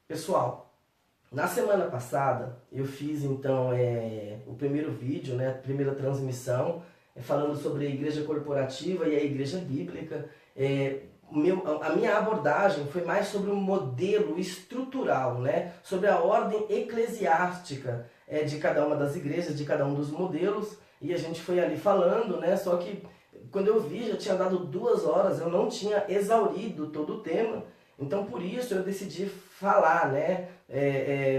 Pessoal, na semana passada eu fiz então o primeiro vídeo, né, a primeira transmissão, falando sobre a igreja corporativa e a igreja bíblica. A minha abordagem foi mais sobre um modelo estrutural, né, sobre a ordem eclesiástica de cada uma das igrejas, de cada um dos modelos, e a gente foi ali falando, né, só que quando eu vi já tinha dado 2 horas, eu não tinha exaurido todo o tema. Então por isso eu decidi falar, né,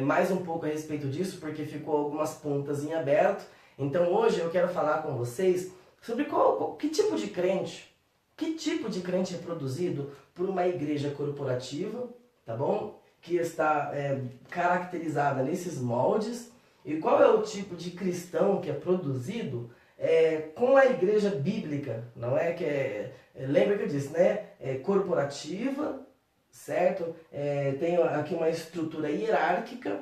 mais um pouco a respeito disso, porque ficou algumas pontas em aberto. Então hoje eu quero falar com vocês sobre que tipo de crente é produzido por uma igreja corporativa, tá bom? Que está caracterizada nesses moldes, e qual é o tipo de cristão que é produzido com a igreja bíblica, não é? Lembra que eu disse, né? Corporativa, certo? Tem aqui uma estrutura hierárquica,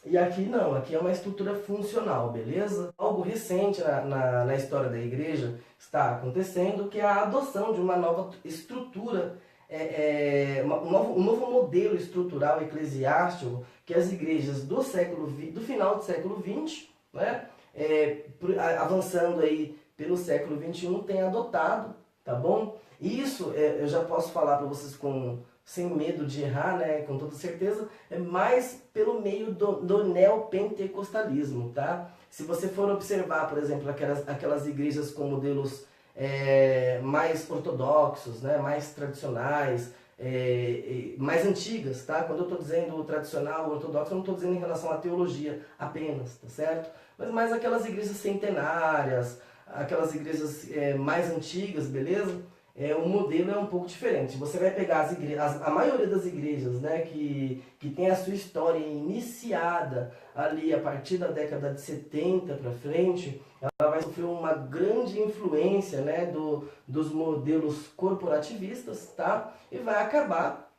e aqui não, aqui é uma estrutura funcional, beleza? Algo recente na história da igreja está acontecendo, que é a adoção de uma nova estrutura, um novo modelo estrutural eclesiástico que as igrejas do final do século XX, né? Avançando aí pelo século XXI, tem adotado, tá bom? Isso eu já posso falar para vocês sem medo de errar, né, com toda certeza, é mais pelo meio do neopentecostalismo, tá? Se você for observar, por exemplo, aquelas igrejas com modelos mais ortodoxos, né, mais tradicionais, mais antigas, tá? Quando eu estou dizendo tradicional, ortodoxo, eu não estou dizendo em relação à teologia apenas, tá certo? Mas mais aquelas igrejas centenárias, aquelas igrejas mais antigas, beleza? O modelo é um pouco diferente. Você vai pegar a maioria das igrejas, né, que tem a sua história iniciada ali a partir da década de 70 para frente, ela vai sofrer uma grande influência, né, dos modelos corporativistas, tá? E vai acabar,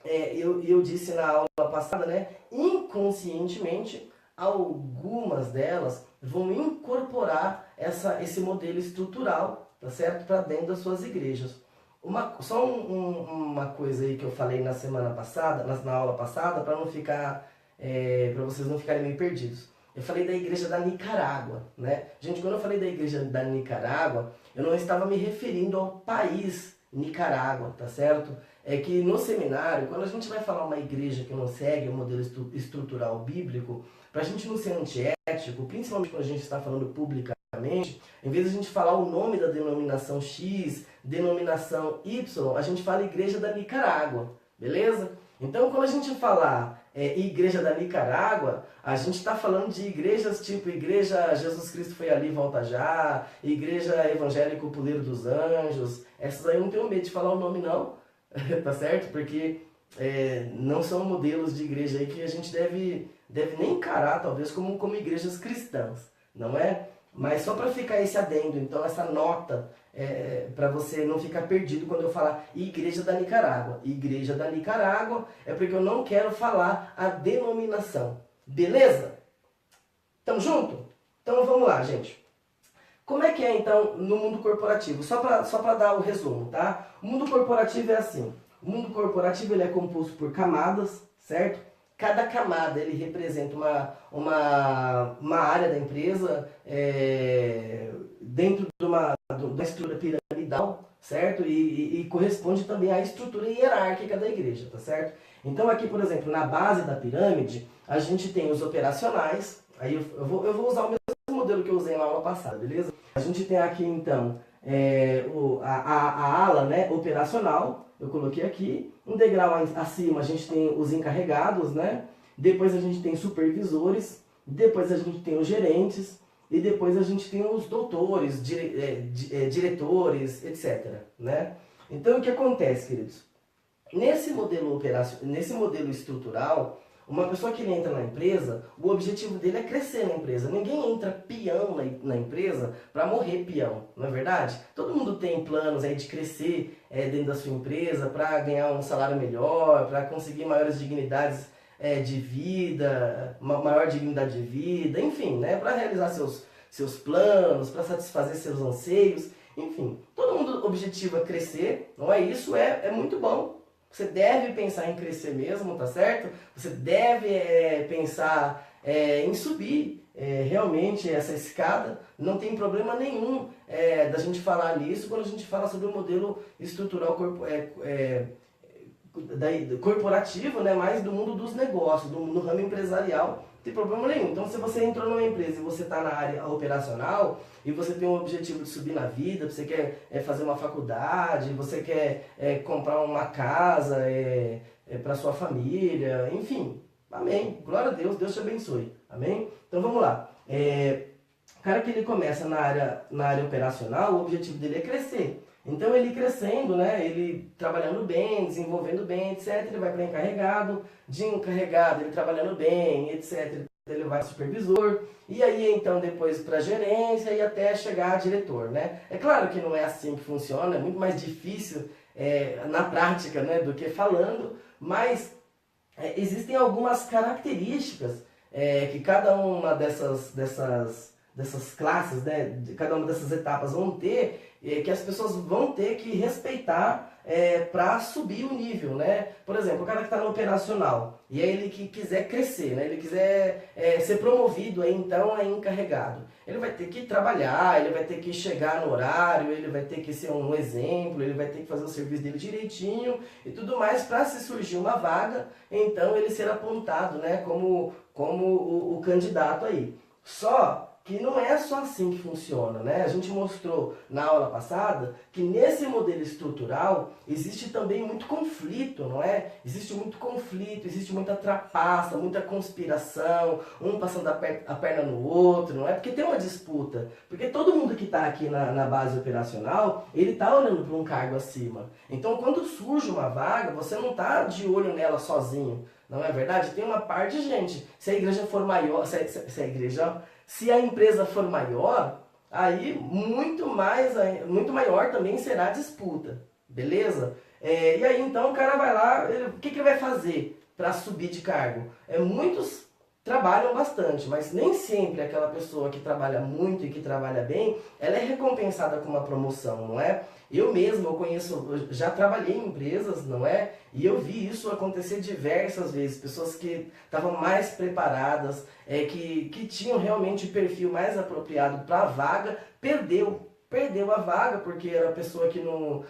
eu disse na aula passada, né, inconscientemente, algumas delas vão incorporar esse modelo estrutural, tá certo? Para dentro das suas igrejas. Só uma coisa aí que eu falei na semana passada, na aula passada, para não ficar, para vocês não ficarem meio perdidos. Eu falei da igreja da Nicarágua, né? Gente, quando eu falei da igreja da Nicarágua, eu não estava me referindo ao país Nicarágua, tá certo? É que no seminário, quando a gente vai falar uma igreja que não segue o modelo estrutural bíblico, para a gente não ser antiético, principalmente quando a gente está falando publicamente, em vez de a gente falar o nome da denominação X, denominação Y, a gente fala Igreja da Nicarágua, beleza? Então, quando a gente falar Igreja da Nicarágua, a gente está falando de igrejas tipo Igreja Jesus Cristo Foi Ali, Volta Já, Igreja Evangélico Puleiro dos Anjos. Essas aí eu não tenho medo de falar o nome não, tá certo? Porque não são modelos de igreja aí que a gente deve nem encarar, talvez, como igrejas cristãs, não é? Mas só para ficar esse adendo, então, essa nota, para você não ficar perdido quando eu falar Igreja da Nicarágua. Igreja da Nicarágua é porque eu não quero falar a denominação, beleza? Tamo junto? Então vamos lá, gente. Como é que é, então, no mundo corporativo? Só para dar o resumo, tá? O mundo corporativo é assim. O mundo corporativo ele é composto por camadas, certo? Cada camada ele representa uma área da empresa dentro de uma estrutura piramidal, certo? E corresponde também à estrutura hierárquica da igreja, tá certo? Então aqui, por exemplo, na base da pirâmide, a gente tem os operacionais. Aí eu vou usar o mesmo modelo que eu usei na aula passada, beleza? A gente tem aqui então a ala, né, operacional. Eu coloquei aqui, um degrau acima a gente tem os encarregados, né? Depois a gente tem supervisores, depois a gente tem os gerentes, e depois a gente tem os doutores, diretores, etc, né? Então o que acontece, queridos? Nesse modelo estrutural, uma pessoa que entra na empresa, o objetivo dele é crescer na empresa. Ninguém entra peão na empresa para morrer peão, não é verdade? Todo mundo tem planos aí de crescer dentro da sua empresa para ganhar um salário melhor, para conseguir maiores dignidades de vida, uma maior dignidade de vida, enfim, né? Para realizar seus planos, para satisfazer seus anseios, enfim. Todo mundo objetiva crescer, não é isso? É muito bom. você deve pensar em crescer mesmo, tá certo? Você deve pensar em subir realmente essa escada. Não tem problema nenhum da gente falar nisso quando a gente fala sobre o modelo estrutural corporativo, né, mais do mundo dos negócios, no ramo empresarial, não tem problema nenhum. Então, se você entrou numa empresa e você está na área operacional e você tem um objetivo de subir na vida, você quer fazer uma faculdade, você quer comprar uma casa para sua família, enfim, amém. Glória a Deus, Deus te abençoe, amém? Então, vamos lá. O cara que ele começa na área operacional, o objetivo dele é crescer. Então ele crescendo, né, ele trabalhando bem, desenvolvendo bem, etc, ele vai para encarregado, de encarregado ele trabalhando bem, etc, ele vai para supervisor, e aí então depois para gerência e até chegar a diretor, né. É claro que não é assim que funciona, é muito mais difícil na prática, né, do que falando, mas existem algumas características que cada uma dessas classes, né, de cada uma dessas etapas vão ter, que as pessoas vão ter que respeitar para subir o nível, né? Por exemplo, o cara que está no operacional, e aí ele que quiser crescer, né? Ele quiser ser promovido, aí, então é encarregado. Ele vai ter que trabalhar, ele vai ter que chegar no horário, ele vai ter que ser um exemplo, ele vai ter que fazer o serviço dele direitinho e tudo mais para se surgir uma vaga, então ele ser apontado, né, como o candidato aí. Só que não é só assim que funciona, né? A gente mostrou na aula passada que nesse modelo estrutural existe também muito conflito, não é? Existe muito conflito, existe muita trapaça, muita conspiração, um passando a perna no outro, não é? Porque tem uma disputa, porque todo mundo que está aqui na base operacional, ele está olhando para um cargo acima. Então quando surge uma vaga, você não está de olho nela sozinho, não é verdade? Tem uma parte de gente, se a igreja for maior, se a empresa for maior, aí muito maior também será a disputa, beleza? E aí então o cara vai lá, o que ele vai fazer para subir de cargo? Muitos trabalham bastante, mas nem sempre aquela pessoa que trabalha muito e que trabalha bem, ela é recompensada com uma promoção, não é? Eu já trabalhei em empresas, não é? E eu vi isso acontecer diversas vezes. Pessoas que estavam mais preparadas, que tinham realmente o perfil mais apropriado para a vaga, perdeu a vaga porque era a pessoa que não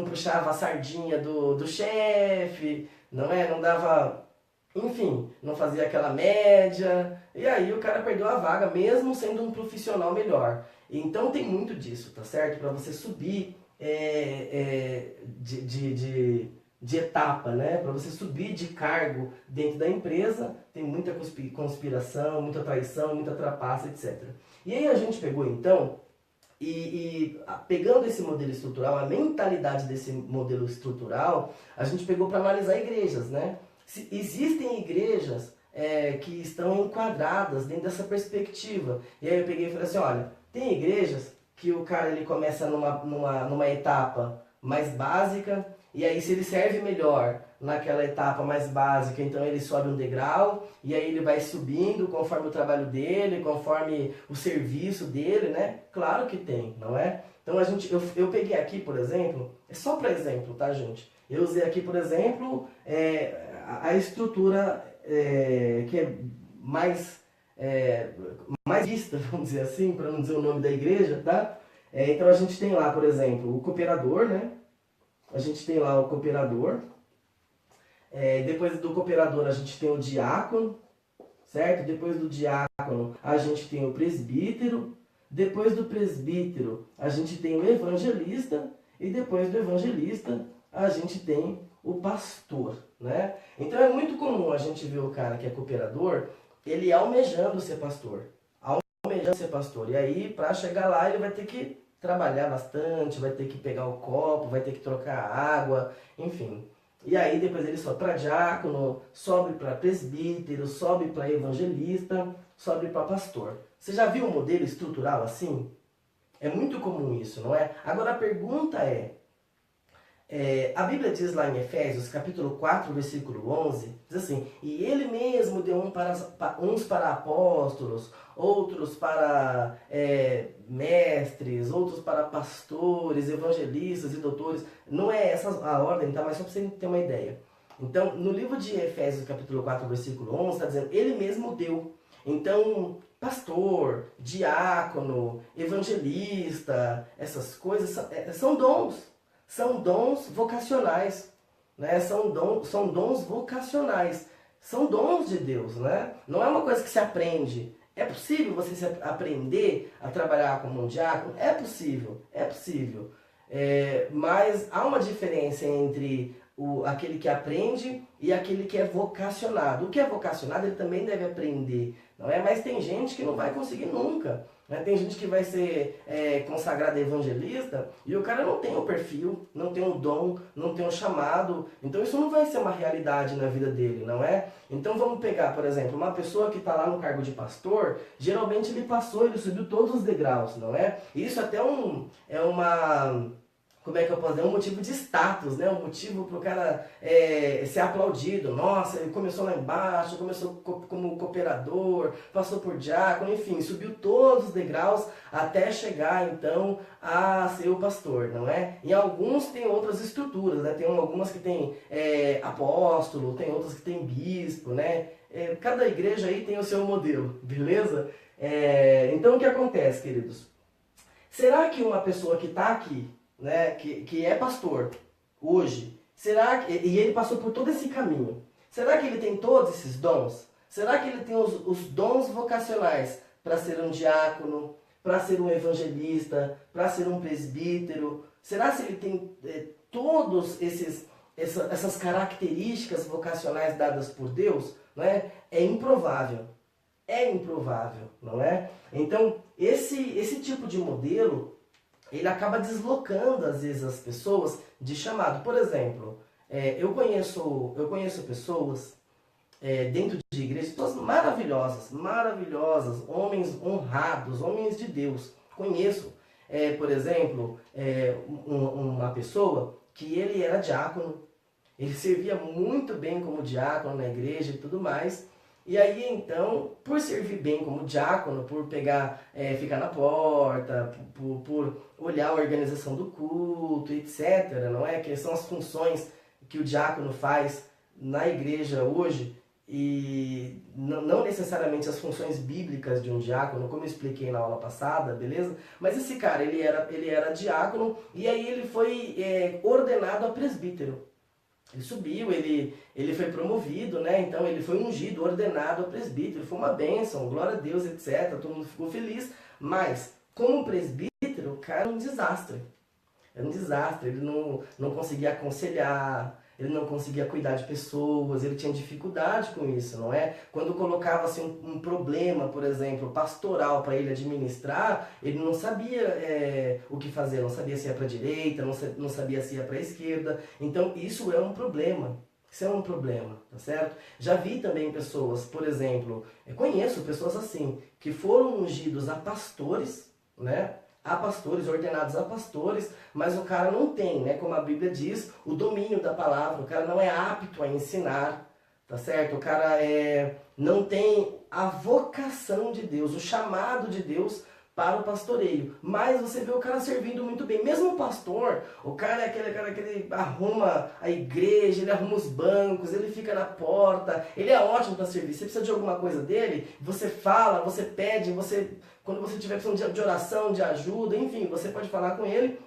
puxava a sardinha do chefe, não é? Não dava... Enfim, não fazia aquela média, e aí o cara perdeu a vaga, mesmo sendo um profissional melhor. Então tem muito disso, tá certo? Para você subir de etapa, né? Para você subir de cargo dentro da empresa, tem muita conspiração, muita traição, muita trapaça, etc. E aí a gente pegou então, pegando esse modelo estrutural, a mentalidade desse modelo estrutural, a gente pegou para analisar igrejas, né? Existem igrejas que estão enquadradas dentro dessa perspectiva. E aí eu peguei e falei assim, olha, tem igrejas que o cara ele começa numa etapa mais básica, e aí se ele serve melhor naquela etapa mais básica, então ele sobe um degrau, e aí ele vai subindo conforme o trabalho dele, conforme o serviço dele, né? Claro que tem, não é? Então eu peguei aqui, por exemplo, é só para exemplo, tá, gente? Eu usei aqui, por exemplo, a estrutura que é mais vista, vamos dizer assim, para não dizer o nome da igreja, tá? Então a gente tem lá, por exemplo, o cooperador, né? A gente tem lá o cooperador. Depois do cooperador a gente tem o diácono, certo? Depois do diácono a gente tem o presbítero. Depois do presbítero a gente tem o evangelista. E depois do evangelista a gente tem o pastor, né? Então é muito comum a gente ver o cara que é cooperador, ele almejando ser pastor. Almejando ser pastor. E aí, para chegar lá, ele vai ter que trabalhar bastante, vai ter que pegar o copo, vai ter que trocar a água, enfim. E aí depois ele sobe para diácono, sobe para presbítero, sobe para evangelista, sobe para pastor. Você já viu um modelo estrutural assim? É muito comum isso, não é? Agora a pergunta A Bíblia diz lá em Efésios, capítulo 4, versículo 11, diz assim: e ele mesmo deu uns para apóstolos, outros para mestres, outros para pastores, evangelistas e doutores. Não é essa a ordem, tá? Mas só para você ter uma ideia. Então, no livro de Efésios, capítulo 4, versículo 11, está dizendo: ele mesmo deu. Então, pastor, diácono, evangelista, essas coisas são dons. São dons vocacionais, né? São dons vocacionais. São dons de Deus, né? Não é uma coisa que se aprende. É possível você aprender a trabalhar como um diácono? É possível, é possível. Mas há uma diferença entre aquele que aprende e aquele que é vocacionado. O que é vocacionado, ele também deve aprender, não é? Mas tem gente que não vai conseguir nunca. Né? Tem gente que vai ser consagrado evangelista e o cara não tem o perfil, não tem o dom, não tem o chamado. Então isso não vai ser uma realidade na vida dele, não é? Então vamos pegar, por exemplo, uma pessoa que está lá no cargo de pastor, geralmente ele subiu todos os degraus, não é? E isso até como é que eu posso dizer? Um motivo de status, né? Um motivo para o cara ser aplaudido. Nossa, ele começou lá embaixo, começou como cooperador, passou por diácono, enfim, subiu todos os degraus até chegar, então, a ser o pastor, não é? Em alguns tem outras estruturas, né? Tem algumas que tem apóstolo, tem outras que tem bispo, né? Cada igreja aí tem o seu modelo, beleza? Então, o que acontece, queridos? Será que uma pessoa que está aqui, né, que é pastor hoje, e ele passou por todo esse caminho, será que ele tem todos esses dons? Será que ele tem os dons vocacionais para ser um diácono, para ser um evangelista, para ser um presbítero? Será que ele tem todos essas características vocacionais dadas por Deus? Não é? É improvável. É improvável, não é? Então, esse tipo de modelo, ele acaba deslocando, às vezes, as pessoas de chamado. Por exemplo, eu conheço pessoas dentro de igrejas, pessoas maravilhosas, homens honrados, homens de Deus. Conheço, por exemplo, uma pessoa que ele era diácono, ele servia muito bem como diácono na igreja e tudo mais. E aí, então, por servir bem como diácono, por ficar na porta, por olhar a organização do culto, etc., não é? Que são as funções que o diácono faz na igreja hoje, e não necessariamente as funções bíblicas de um diácono, como eu expliquei na aula passada, beleza? Mas esse cara, ele era diácono, e aí ele foi ordenado a presbítero. Ele subiu, ele foi promovido, né? Então ele foi ungido, ordenado a presbítero. Foi uma bênção, glória a Deus, etc. Todo mundo ficou feliz. Mas, como presbítero, o cara era um desastre. Era um desastre. Ele não conseguia aconselhar, ele não conseguia cuidar de pessoas, ele tinha dificuldade com isso, não é? Quando colocava assim, um problema, por exemplo, pastoral para ele administrar, ele não sabia o que fazer, não sabia se ia para a direita, não sabia se ia para a esquerda. Então isso é um problema. Isso é um problema, tá certo? Já vi também pessoas, por exemplo, eu conheço pessoas assim, que foram ungidos a pastores, né? A pastores, ordenados a pastores, mas o cara não tem, né, como a Bíblia diz, o domínio da palavra, o cara não é apto a ensinar, tá certo? O cara não tem a vocação de Deus, o chamado de Deus para o pastoreio. Mas você vê o cara servindo muito bem. Mesmo o pastor, o cara é aquele cara que ele arruma a igreja, ele arruma os bancos, ele fica na porta, ele é ótimo para servir. Você precisa de alguma coisa dele, você fala, você pede, quando você tiver precisando de oração, de ajuda, enfim, você pode falar com ele.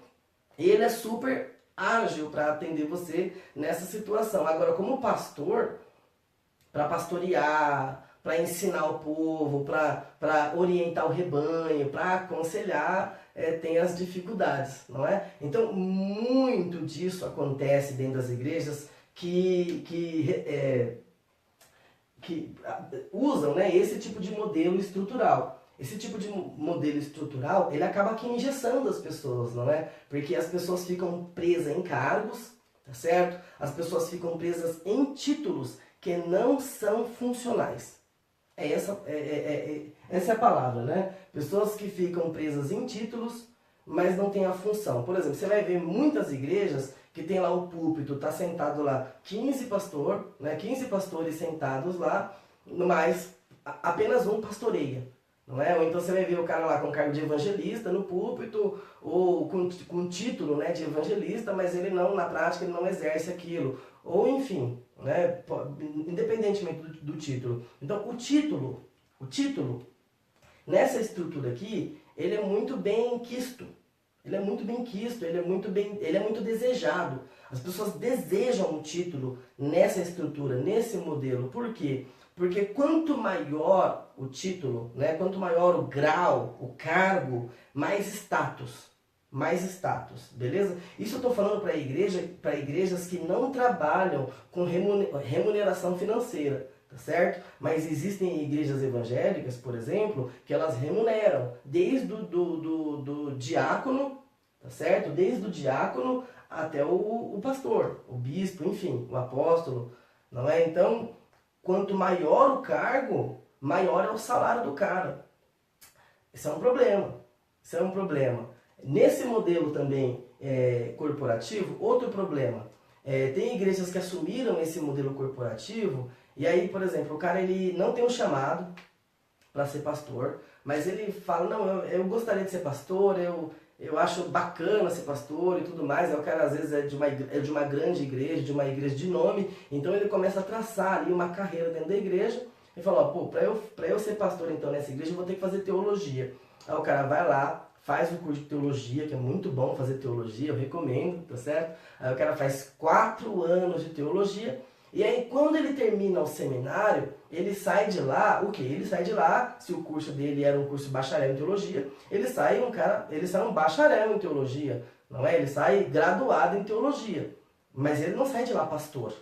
E ele é super ágil para atender você nessa situação. Agora, como pastor, para pastorear, para ensinar o povo, para orientar o rebanho, para aconselhar, tem as dificuldades, não é? Então, muito disso acontece dentro das igrejas que usam, né, esse tipo de modelo estrutural. Esse tipo de modelo estrutural, ele acaba aqui engessando as pessoas, não é? Porque as pessoas ficam presas em cargos, tá certo? As pessoas ficam presas em títulos que não são funcionais. Essa é a palavra, né? Pessoas que ficam presas em títulos, mas não têm a função. Por exemplo, você vai ver muitas igrejas que tem lá o púlpito, tá sentado lá 15 pastores sentados lá, mas apenas um pastoreia. Não é? Ou então você vai ver o cara lá com cargo de evangelista no púlpito, ou com título, né, de evangelista, mas ele não, na prática, ele não exerce aquilo. Ou enfim, né, independentemente do título. Então o título, nessa estrutura aqui, ele é muito bem quisto. Ele é muito bem quisto, ele é muito desejado. As pessoas desejam um título nessa estrutura, nesse modelo. Por quê? Porque quanto maior o título, né, quanto maior o grau, o cargo, mais status, beleza? Isso eu estou falando para igrejas que não trabalham com remuneração financeira, tá certo? Mas existem igrejas evangélicas, por exemplo, que elas remuneram, desde do diácono, tá certo? Desde o diácono até o pastor, o bispo, enfim, o apóstolo, não é? Então, quanto maior o cargo, maior é o salário do cara. Isso é um problema. Nesse modelo também corporativo, outro problema. Tem igrejas que assumiram esse modelo corporativo e aí, por exemplo, o cara ele não tem um chamado para ser pastor, mas ele fala, não, eu gostaria de ser pastor, eu acho bacana ser pastor e tudo mais. Aí o cara às vezes é de uma grande igreja, de uma igreja de nome, então ele começa a traçar ali uma carreira dentro da igreja e fala, ó, pô, para eu ser pastor então nessa igreja eu vou ter que fazer teologia. Aí o cara vai lá, faz o curso de teologia, que é muito bom fazer teologia, eu recomendo, tá certo? Aí o cara faz 4 anos de teologia, e aí quando ele termina o seminário, ele sai de lá, o quê? Ele sai de lá, se o curso dele era um curso bacharel em teologia, ele sai um bacharel em teologia, não é? Ele sai graduado em teologia, mas ele não sai de lá pastor.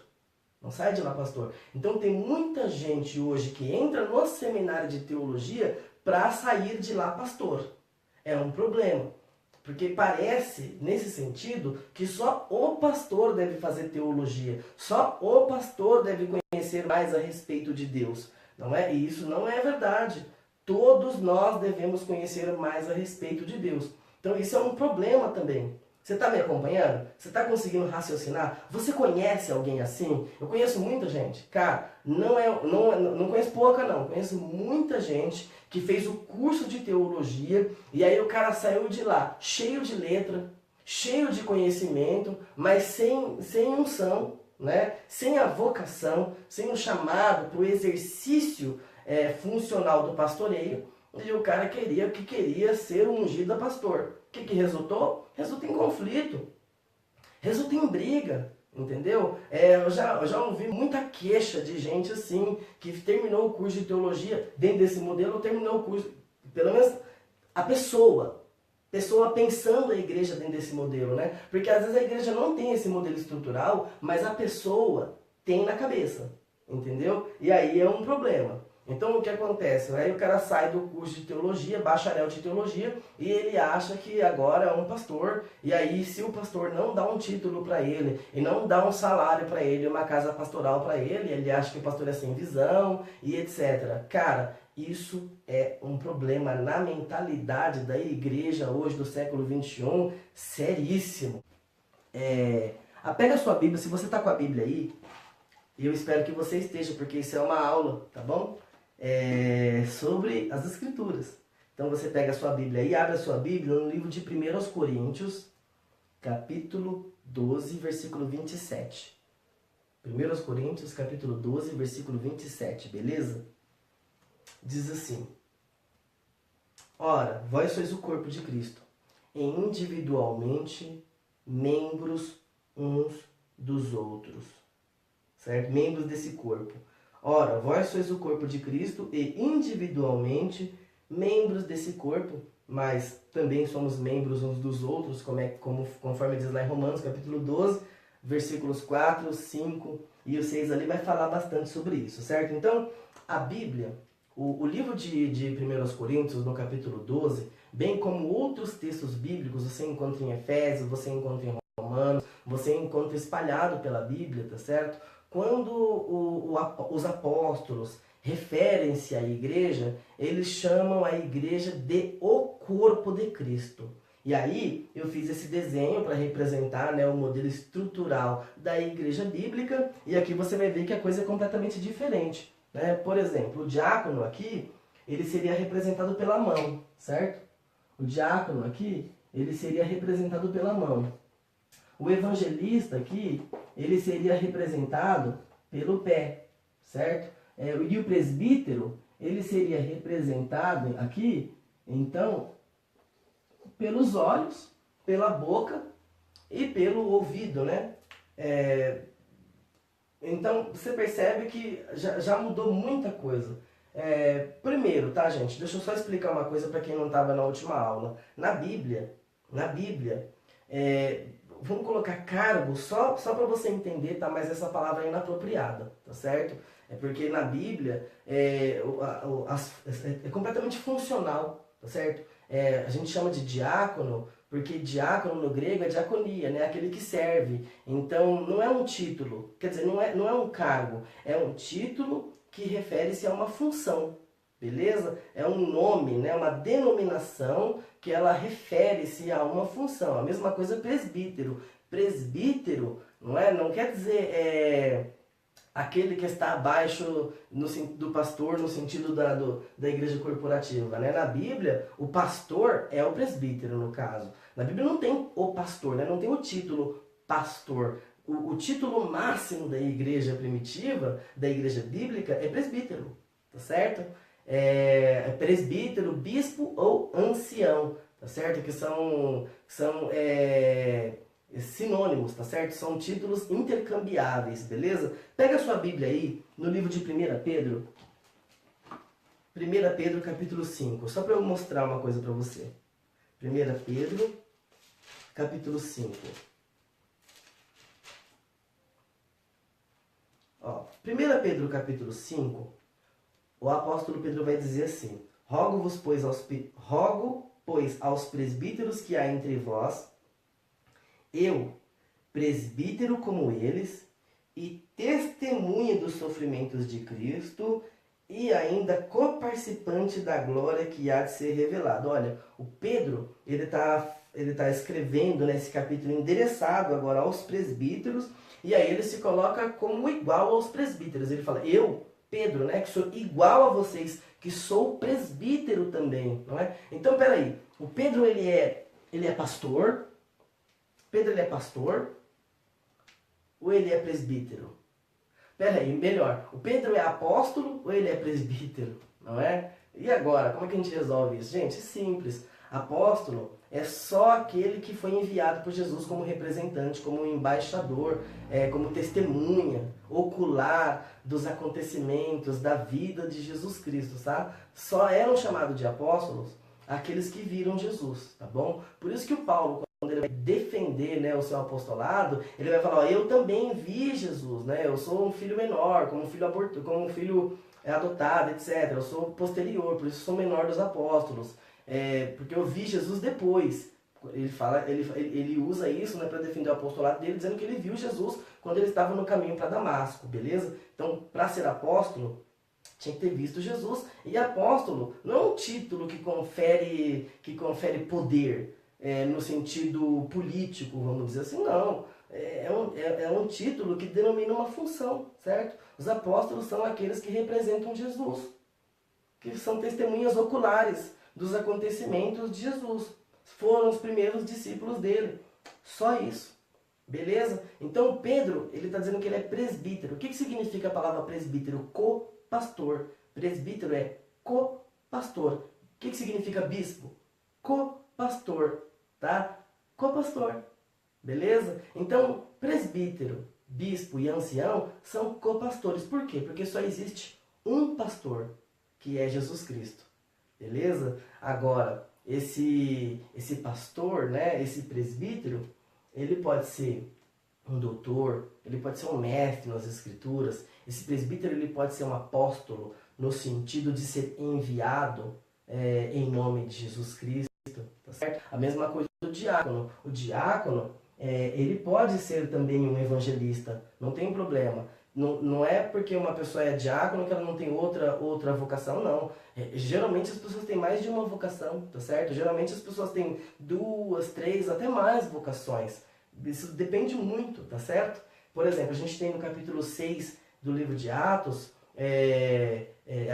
Não sai de lá pastor. Então tem muita gente hoje que entra no seminário de teologia para sair de lá pastor. É um problema. Porque parece, nesse sentido, que só o pastor deve fazer teologia. Só o pastor deve conhecer mais a respeito de Deus. Não é? E isso não é verdade. Todos nós devemos conhecer mais a respeito de Deus. Então isso é um problema também. Você está me acompanhando? Você está conseguindo raciocinar? Você conhece alguém assim? Eu conheço muita gente. Cara, não conheço pouca não. Conheço muita gente que fez o curso de teologia e aí o cara saiu de lá cheio de letra, cheio de conhecimento, mas sem unção, né? Sem a vocação, sem o chamado para o exercício funcional do pastoreio. E o cara queria ser um ungido pastor. O que resultou? Resulta em conflito, resulta em briga, entendeu? Eu já ouvi muita queixa de gente assim, que terminou o curso de teologia dentro desse modelo, terminou o curso, pelo menos a pessoa pensando a igreja dentro desse modelo, né? Porque às vezes a igreja não tem esse modelo estrutural, mas a pessoa tem na cabeça, entendeu? E aí é um problema. Então o que acontece? Aí o cara sai do curso de teologia, bacharel de teologia, e ele acha que agora é um pastor, e aí se o pastor não dá um título para ele, e não dá um salário para ele, uma casa pastoral para ele acha que o pastor é sem visão, e etc. Cara, isso é um problema na mentalidade da igreja hoje do século XXI, seríssimo. Pega a sua Bíblia, se você está com a Bíblia aí, e eu espero que você esteja, porque isso é uma aula, tá bom? Sobre as Escrituras. Então você pega a sua Bíblia e abre a sua Bíblia no livro de 1 Coríntios, capítulo 12, versículo 27. 1 Coríntios, capítulo 12, versículo 27, beleza? Diz assim: Ora, vós sois o corpo de Cristo, e individualmente membros uns dos outros. Certo? Membros desse corpo. Ora, vós sois o corpo de Cristo e individualmente membros desse corpo, mas também somos membros uns dos outros, conforme diz lá em Romanos, capítulo 12, versículos 4, 5 e o 6 ali vai falar bastante sobre isso, certo? Então, a Bíblia, o livro de 1 Coríntios, no capítulo 12, bem como outros textos bíblicos, você encontra em Efésios, você encontra em Romanos, você encontra espalhado pela Bíblia, tá certo? Quando os apóstolos referem-se à igreja, eles chamam a igreja de o corpo de Cristo. E aí eu fiz esse desenho para representar, né, o modelo estrutural da igreja bíblica, e aqui você vai ver que a coisa é completamente diferente, né? Por exemplo, o diácono aqui, ele seria representado pela mão, certo? O diácono aqui, ele seria representado pela mão. O evangelista aqui, ele seria representado pelo pé, certo? E o presbítero, ele seria representado aqui, então, pelos olhos, pela boca e pelo ouvido, né? Então, você percebe que já mudou muita coisa. Primeiro, tá, gente? Deixa eu só explicar uma coisa para quem não estava na última aula. Na Bíblia, vamos colocar cargo só para você entender, tá? Mas essa palavra é inapropriada, tá certo? É porque na Bíblia é completamente funcional, tá certo? A gente chama de diácono porque diácono no grego é diaconia, né? Aquele que serve. Então não é um título, quer dizer, não é um cargo, é um título que refere-se a uma função, beleza? É um nome, né? Uma denominação que ela refere-se a uma função. A mesma coisa presbítero. Presbítero não quer dizer aquele que está abaixo do pastor no sentido da igreja corporativa, né? Na Bíblia, o pastor é o presbítero, no caso. Na Bíblia não tem o pastor, né? Não tem o título pastor. O título máximo da igreja primitiva, da igreja bíblica, é presbítero, tá certo? É presbítero, bispo ou ancião, tá certo? Que são sinônimos, tá certo? São títulos intercambiáveis, beleza? Pega a sua Bíblia aí, no livro de 1 Pedro. 1 Pedro capítulo 5, só para eu mostrar uma coisa para você. 1 Pedro capítulo 5. Ó, 1 Pedro capítulo 5, o apóstolo Pedro vai dizer assim: Rogo, pois, aos presbíteros que há entre vós, eu, presbítero como eles, e testemunha dos sofrimentos de Cristo, e ainda coparticipante da glória que há de ser revelado. Olha, o Pedro, ele tá escrevendo nesse capítulo endereçado agora aos presbíteros, e aí ele se coloca como igual aos presbíteros. Ele fala, eu, Pedro, né, que sou igual a vocês, que sou presbítero também, não é? Então, peraí, o Pedro, ele é pastor. Pedro, ele é pastor ou ele é presbítero? Peraí, melhor, o Pedro é apóstolo ou ele é presbítero? Não é? E agora, como é que a gente resolve isso? Gente, é simples. Apóstolo é só aquele que foi enviado por Jesus como representante, como embaixador, como testemunha ocular dos acontecimentos da vida de Jesus Cristo, tá? Só eram chamados de apóstolos aqueles que viram Jesus, tá bom? Por isso que o Paulo, quando ele vai defender, né, o seu apostolado, ele vai falar, ó, eu também vi Jesus, né? Eu sou um filho menor, como um filho adotado, etc. Eu sou posterior, por isso sou menor dos apóstolos, porque eu vi Jesus depois. Ele usa isso, né, para defender o apostolado dele, dizendo que ele viu Jesus quando ele estava no caminho para Damasco, beleza? Então, para ser apóstolo, tinha que ter visto Jesus. E apóstolo não é um título que confere poder, no sentido político, vamos dizer assim, não. É um título que denomina uma função, certo? Os apóstolos são aqueles que representam Jesus, que são testemunhas oculares dos acontecimentos de Jesus. Foram os primeiros discípulos dele. Só isso. Beleza? Então Pedro, ele está dizendo que ele é presbítero. O que significa a palavra presbítero? Co-pastor. Presbítero é co-pastor. O que significa bispo? Co-pastor. Tá? Co-pastor. Beleza? Então, presbítero, bispo e ancião são co-pastores. Por quê? Porque só existe um pastor, que é Jesus Cristo. Beleza? Agora, esse pastor, né, esse presbítero, ele pode ser um doutor, ele pode ser um mestre nas escrituras. Esse presbítero, ele pode ser um apóstolo no sentido de ser enviado em nome de Jesus Cristo. Tá certo? A mesma coisa do diácono. O diácono, ele pode ser também um evangelista, não tem problema. Não é porque uma pessoa é diácono que ela não tem outra vocação, não. Geralmente as pessoas têm mais de uma vocação, tá certo? Geralmente as pessoas têm 2, 3, até mais vocações. Isso depende muito, tá certo? Por exemplo, a gente tem no capítulo 6 do livro de Atos,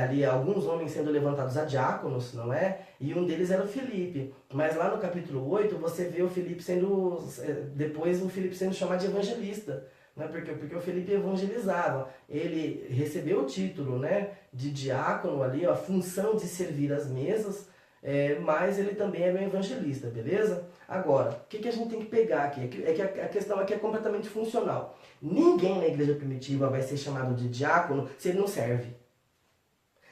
ali alguns homens sendo levantados a diáconos, não é? E um deles era o Filipe. Mas lá no capítulo 8 você vê o Filipe sendo, depois o Filipe sendo chamado de evangelista. Não é? Porque o Filipe evangelizava. Ele recebeu o título, né, de diácono ali, a função de servir as mesas, mas ele também era um evangelista, beleza? Agora, o que a gente tem que pegar aqui? É que a questão aqui é completamente funcional. Ninguém na igreja primitiva vai ser chamado de diácono se ele não serve.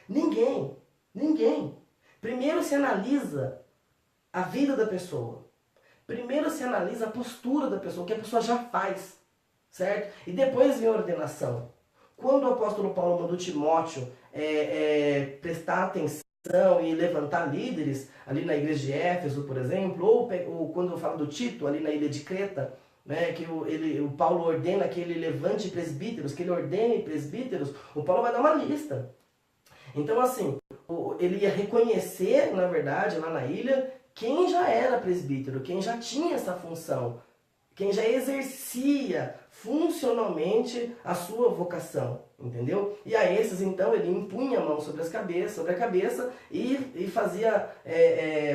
Ninguém. Ninguém. Primeiro se analisa a vida da pessoa. Primeiro se analisa a postura da pessoa, o que a pessoa já faz. Certo? E depois vem a ordenação. Quando o apóstolo Paulo mandou Timóteo prestar atenção e levantar líderes, ali na igreja de Éfeso, por exemplo, ou quando eu falo do Tito, ali na ilha de Creta, né, que o Paulo ordena que ele levante presbíteros, que ele ordene presbíteros, o Paulo vai dar uma lista. Então, assim, ele ia reconhecer, na verdade, lá na ilha, quem já era presbítero, quem já tinha essa função, quem já exercia funcionalmente a sua vocação, entendeu? E a esses, então, ele impunha a mão sobre a cabeça e fazia,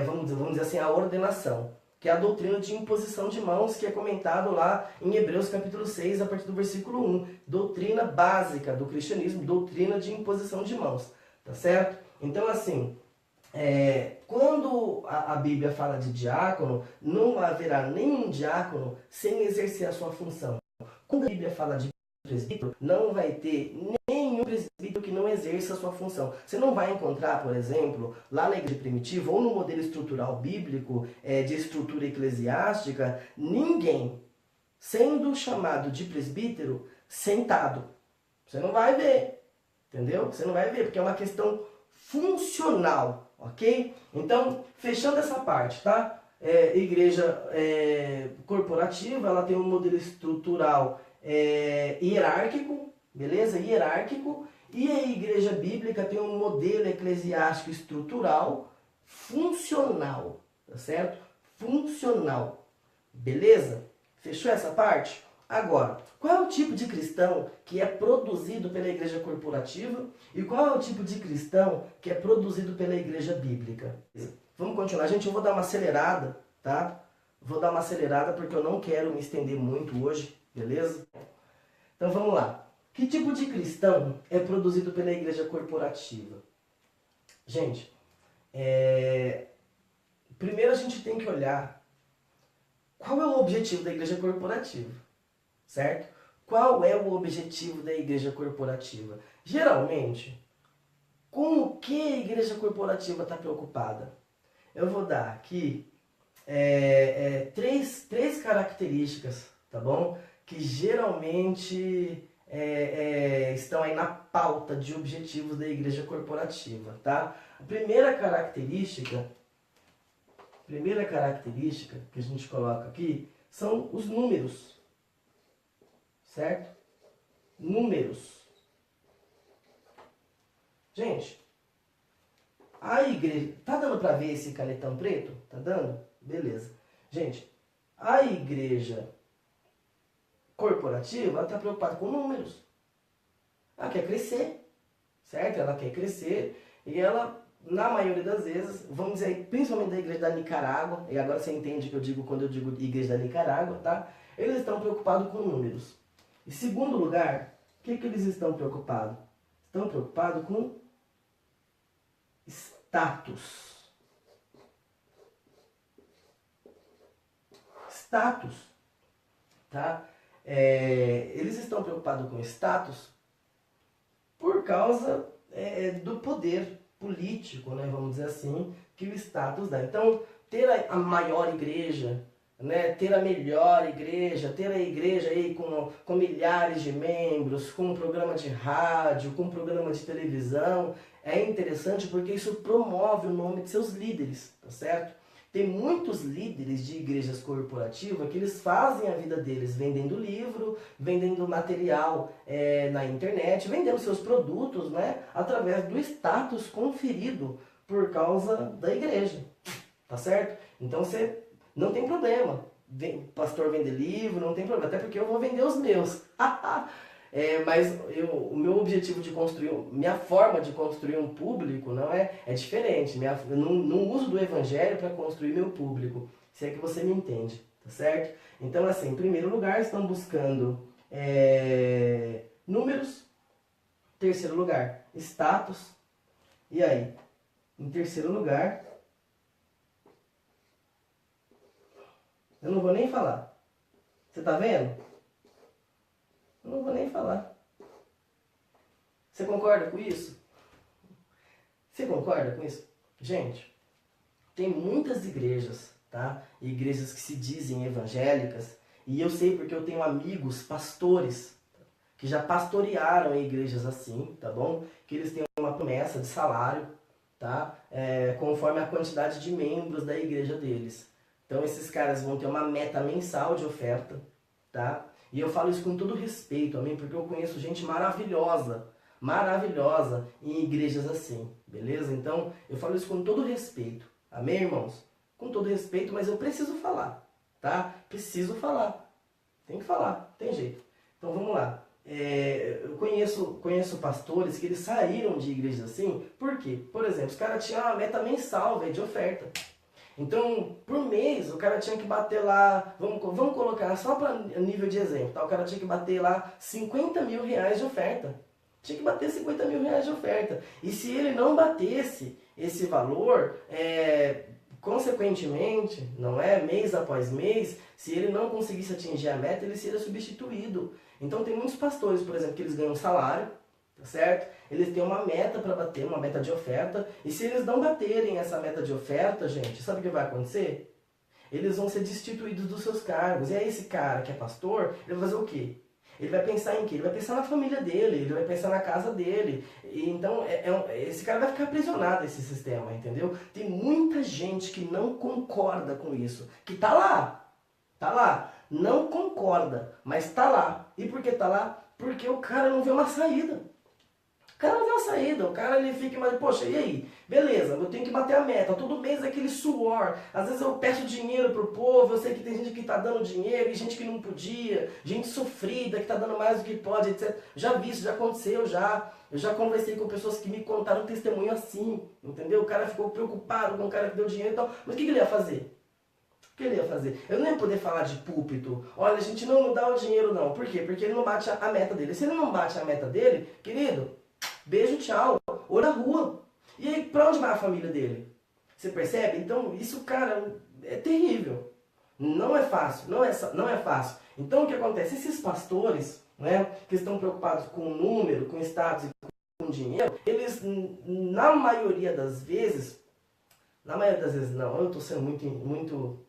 vamos dizer assim, a ordenação, que é a doutrina de imposição de mãos, que é comentado lá em Hebreus capítulo 6, a partir do versículo 1. Doutrina básica do cristianismo, doutrina de imposição de mãos, tá certo? Então, assim, quando a Bíblia fala de diácono, não haverá nenhum diácono sem exercer a sua função. Quando a Bíblia fala de presbítero, não vai ter nenhum presbítero que não exerça a sua função. Você não vai encontrar, por exemplo, lá na igreja primitiva, ou no modelo estrutural bíblico, de estrutura eclesiástica, ninguém sendo chamado de presbítero sentado. Você não vai ver, entendeu? Você não vai ver, porque é uma questão funcional. Ok? Então, fechando essa parte, tá? Igreja corporativa, ela tem um modelo estrutural hierárquico, beleza? Hierárquico. E a igreja bíblica tem um modelo eclesiástico estrutural funcional, tá certo? Funcional. Beleza? Fechou essa parte? Agora, qual é o tipo de cristão que é produzido pela igreja corporativa e qual é o tipo de cristão que é produzido pela igreja bíblica? Vamos continuar, gente, eu vou dar uma acelerada, tá? Vou dar uma acelerada porque eu não quero me estender muito hoje, beleza? Então vamos lá. Que tipo de cristão é produzido pela igreja corporativa? Gente, primeiro a gente tem que olhar qual é o objetivo da igreja corporativa. Certo? Qual é o objetivo da igreja corporativa? Geralmente, com o que a igreja corporativa está preocupada? Eu vou dar aqui três características, tá bom? Que geralmente estão aí na pauta de objetivos da igreja corporativa, tá? A primeira característica que a gente coloca aqui são os números. Certo? Números. Gente, a igreja... Tá dando pra ver esse canetão preto? Tá dando? Beleza. Gente, a igreja corporativa, ela tá preocupada com números. Ela quer crescer. Certo? Ela quer crescer e ela, na maioria das vezes, vamos dizer, principalmente da igreja da Nicarágua, e agora você entende o que eu digo quando eu digo igreja da Nicarágua, tá? Eles estão preocupados com números. Em segundo lugar, o que eles estão preocupados? Estão preocupados com status. Status. Tá? Eles estão preocupados com status por causa do poder político, né, vamos dizer assim, que o status dá. Então, ter a maior igreja, né, ter a melhor igreja, ter a igreja aí com milhares de membros, com um programa de rádio, com um programa de televisão, é interessante porque isso promove o nome de seus líderes, tá certo? Tem muitos líderes de igrejas corporativas que eles fazem a vida deles vendendo livro, vendendo material na internet, vendendo seus produtos, né, através do status conferido por causa da igreja, tá certo? Então você não tem problema, pastor vender livro, não tem problema, até porque eu vou vender os meus. Mas o meu objetivo de construir, minha forma de construir um público não é diferente. Eu não uso do evangelho para construir meu público, se é que você me entende, tá certo? Então, assim, em primeiro lugar, estão buscando números. Em terceiro lugar, status. E aí? Em terceiro lugar, eu não vou nem falar. Você tá vendo? Eu não vou nem falar. Você concorda com isso? Você concorda com isso? Gente, tem muitas igrejas, tá? Igrejas que se dizem evangélicas, e eu sei porque eu tenho amigos pastores que já pastorearam em igrejas assim, tá bom? Que eles têm uma promessa de salário, tá? Conforme a quantidade de membros da igreja deles. Então esses caras vão ter uma meta mensal de oferta, tá? E eu falo isso com todo respeito, amém? Porque eu conheço gente maravilhosa, maravilhosa em igrejas assim, beleza? Então, eu falo isso com todo respeito, amém, irmãos? Com todo respeito, mas eu preciso falar, tá? Preciso falar, tem que falar, tem jeito. Então, vamos lá. Eu conheço pastores que eles saíram de igrejas assim, por quê? Por exemplo, os caras tinham uma meta mensal, véio, de oferta. Então, por mês, o cara tinha que bater lá, vamos colocar só para nível de exemplo, tá? O cara tinha que bater lá 50 mil reais de oferta. Tinha que bater 50 mil reais de oferta. E se ele não batesse esse valor, consequentemente, não é, mês após mês, se ele não conseguisse atingir a meta, ele seria substituído. Então tem muitos pastores, por exemplo, que eles ganham salário, tá certo? Eles têm uma meta para bater, uma meta de oferta, e se eles não baterem essa meta de oferta, gente, sabe o que vai acontecer? Eles vão ser destituídos dos seus cargos. E aí esse cara que é pastor, ele vai fazer o quê? Ele vai pensar em quê? Ele vai pensar na família dele, ele vai pensar na casa dele. E então, esse cara vai ficar aprisionado nesse sistema, entendeu? Tem muita gente que não concorda com isso, que tá lá, não concorda, mas tá lá. E por que tá lá? Porque o cara não vê uma saída. O cara não vê uma saída, o cara ele fica, mas poxa, e aí? Beleza, eu tenho que bater a meta, todo mês é aquele suor, às vezes eu peço dinheiro pro povo, eu sei que tem gente que tá dando dinheiro e gente que não podia, gente sofrida que tá dando mais do que pode, etc. Já vi isso, já aconteceu, eu já conversei com pessoas que me contaram um testemunho assim, entendeu? O cara ficou preocupado com o cara que deu dinheiro e tal, mas o que ele ia fazer? O que ele ia fazer? Eu não ia poder falar de púlpito, olha, a gente não dá o dinheiro não, por quê? Porque ele não bate a meta dele. Se ele não bate a meta dele, querido, beijo, tchau, ou na rua. E aí, pra onde vai a família dele? Você percebe? Então, isso, cara, é terrível. Não é fácil, não é fácil. Então, o que acontece? Esses pastores, né, que estão preocupados com o número, com status e com dinheiro, eles, na maioria das vezes não, eu estou sendo muito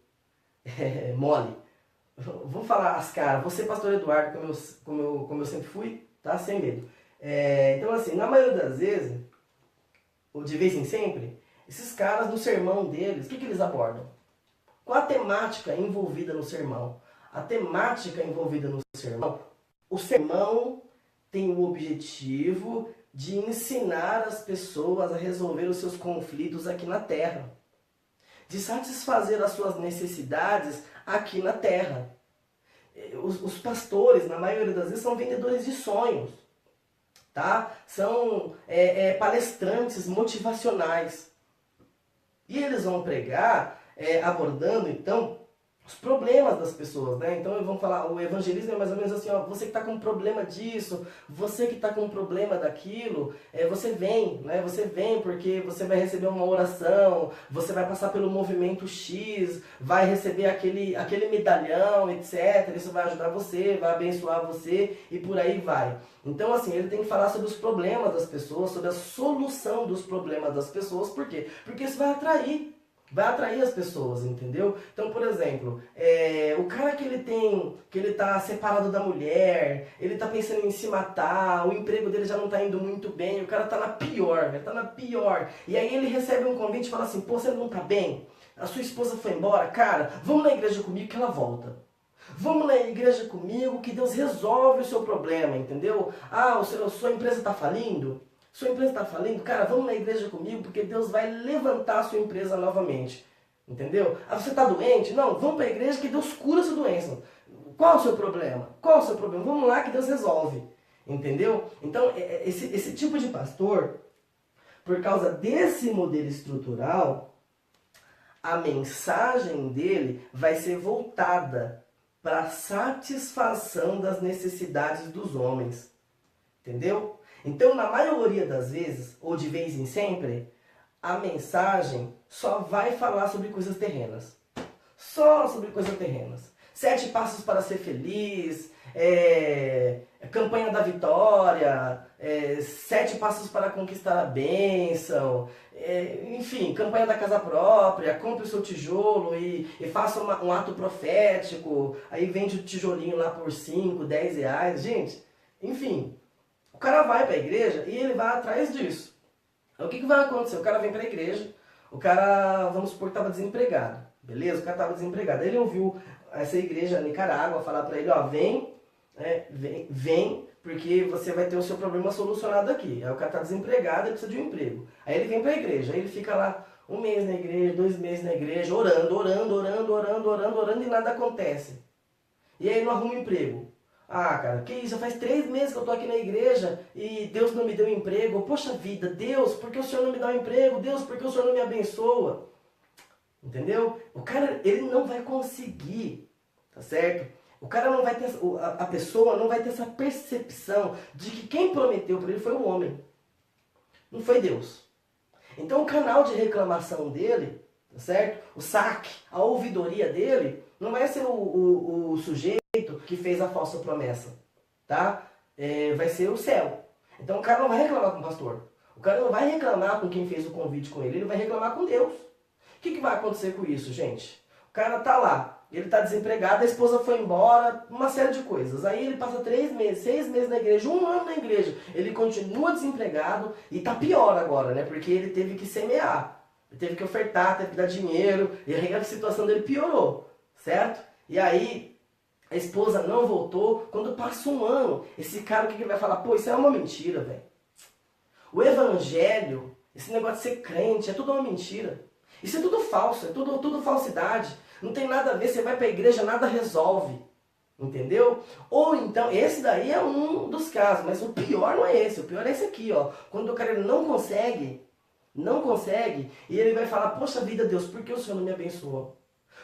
mole. Vamos falar as caras. Você, pastor Eduardo, como eu sempre fui, tá? Sem medo. Então, assim, na maioria das vezes, ou de vez em sempre, esses caras no sermão deles, o que eles abordam? Qual a temática envolvida no sermão? A temática envolvida no sermão, o sermão tem o objetivo de ensinar as pessoas a resolver os seus conflitos aqui na terra, de satisfazer as suas necessidades aqui na terra. Os pastores, na maioria das vezes, são vendedores de sonhos, tá? São palestrantes motivacionais. E eles vão pregar abordando, então, os problemas das pessoas, né? Então vamos falar, o evangelismo é mais ou menos assim, ó, você que está com problema disso, você que está com problema daquilo, você vem, né? Você vem porque você vai receber uma oração, você vai passar pelo movimento X, vai receber aquele medalhão, etc. Isso vai ajudar você, vai abençoar você e por aí vai. Então, assim, ele tem que falar sobre os problemas das pessoas, sobre a solução dos problemas das pessoas. Por quê? Porque isso vai atrair as pessoas, entendeu? Então, por exemplo, o cara que ele tá separado da mulher, ele tá pensando em se matar, o emprego dele já não tá indo muito bem, o cara tá na pior, né? Tá na pior. E aí ele recebe um convite e fala assim, pô, você não tá bem? A sua esposa foi embora, cara, vamos na igreja comigo que ela volta. Vamos na igreja comigo que Deus resolve o seu problema, entendeu? Ah, sua empresa está falindo? Sua empresa está falindo? Cara, vamos na igreja comigo porque Deus vai levantar a sua empresa novamente. Entendeu? Ah, você está doente? Não, vamos para a igreja que Deus cura a sua doença. Qual é o seu problema? Qual é o seu problema? Vamos lá que Deus resolve. Entendeu? Então, esse tipo de pastor, por causa desse modelo estrutural, a mensagem dele vai ser voltada para a satisfação das necessidades dos homens. Entendeu? Então, na maioria das vezes, ou de vez em sempre, a mensagem só vai falar sobre coisas terrenas. Só sobre coisas terrenas. 7 passos para ser feliz, campanha da vitória, 7 passos para conquistar a bênção, enfim, campanha da casa própria, compre o seu tijolo e faça um ato profético, aí vende o tijolinho lá por 5, 10 reais. Gente, enfim, o cara vai para a igreja e ele vai atrás disso. Então, o que vai acontecer? O cara vem para a igreja, o cara, vamos supor que estava desempregado, beleza? O cara estava desempregado, aí ele ouviu essa igreja na Nicarágua falar para ele, ó, vem, porque você vai ter o seu problema solucionado aqui. Aí o cara está desempregado e precisa de um emprego. Aí ele vem para a igreja, aí ele fica lá 1 mês na igreja, 2 meses na igreja, orando e nada acontece. E aí não arruma emprego. Ah, cara, que isso? Faz 3 meses que eu tô aqui na igreja e Deus não me deu emprego. Poxa vida, Deus, por que o Senhor não me dá um emprego? Deus, por que o Senhor não me abençoa? Entendeu? O cara, ele não vai conseguir, tá certo? O cara não vai ter, a pessoa não vai ter essa percepção de que quem prometeu para ele foi o homem. Não foi Deus. Então o canal de reclamação dele, tá certo? O saque, a ouvidoria dele, não vai ser o sujeito que fez a falsa promessa, tá? Vai ser o céu. Então o cara não vai reclamar com o pastor. O cara não vai reclamar com quem fez o convite com ele vai reclamar com Deus. O que vai acontecer com isso, gente? O cara tá lá, ele tá desempregado, a esposa foi embora, uma série de coisas. Aí ele passa 3 meses, 6 meses na igreja, 1 ano na igreja. Ele continua desempregado e tá pior agora, né? Porque ele teve que semear, ele teve que ofertar, teve que dar dinheiro, e aí a situação dele piorou, certo? E aí a esposa não voltou. Quando passa 1 ano, esse cara, o que ele vai falar? Pô, isso é uma mentira, velho. O evangelho, esse negócio de ser crente, é tudo uma mentira. Isso é tudo falso, é tudo falsidade. Não tem nada a ver, você vai para a igreja, nada resolve. Entendeu? Ou então, esse daí é um dos casos, mas o pior não é esse. O pior é esse aqui, ó. Quando o cara não consegue, e ele vai falar, poxa vida, Deus, por que o Senhor não me abençoou?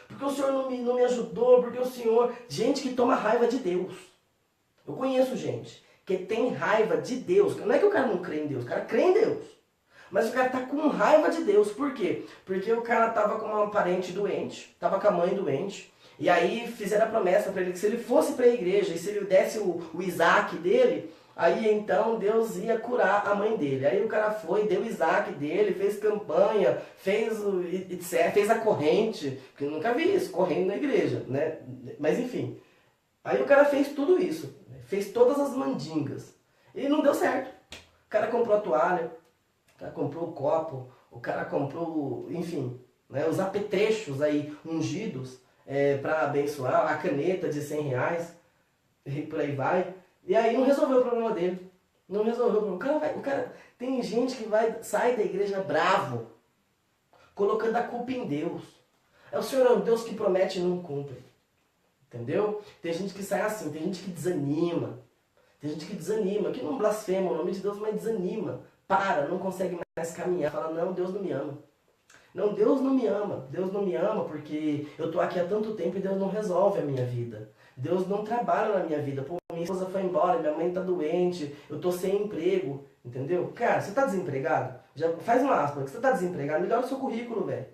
Porque o Senhor não me ajudou, porque o Senhor... Gente que toma raiva de Deus. Eu conheço gente que tem raiva de Deus. Não é que o cara não crê em Deus, o cara crê em Deus. Mas o cara tá com raiva de Deus. Por quê? Porque o cara tava com uma parente doente, tava com a mãe doente. E aí fizeram a promessa para ele que se ele fosse para a igreja e se ele desse o Isaac dele, aí então Deus ia curar a mãe dele. Aí o cara foi, deu o Isaac dele, fez campanha, fez a corrente, porque eu nunca vi isso, correndo na igreja, né? Mas enfim. Aí o cara fez tudo isso, fez todas as mandingas. E não deu certo. O cara comprou a toalha, o cara comprou o copo, o cara comprou, enfim, né, os apetrechos aí ungidos para abençoar, a caneta de 100 reais, e por aí vai. E aí não resolveu o problema dele. Não resolveu o problema. O cara, tem gente que sai da igreja bravo, colocando a culpa em Deus. É o Senhor é um Deus que promete e não cumpre. Entendeu? Tem gente que sai assim, tem gente que desanima. Tem gente que desanima, que não blasfema o nome de Deus, mas desanima. Não consegue mais caminhar. Fala, não, Deus não me ama. Não, Deus não me ama. Deus não me ama porque eu tô aqui há tanto tempo e Deus não resolve a minha vida. Deus não trabalha na minha vida. Pô, minha esposa foi embora, minha mãe tá doente, eu tô sem emprego. Entendeu? Cara, você tá desempregado? Já faz uma aspa, que você tá desempregado, melhora o seu currículo, velho.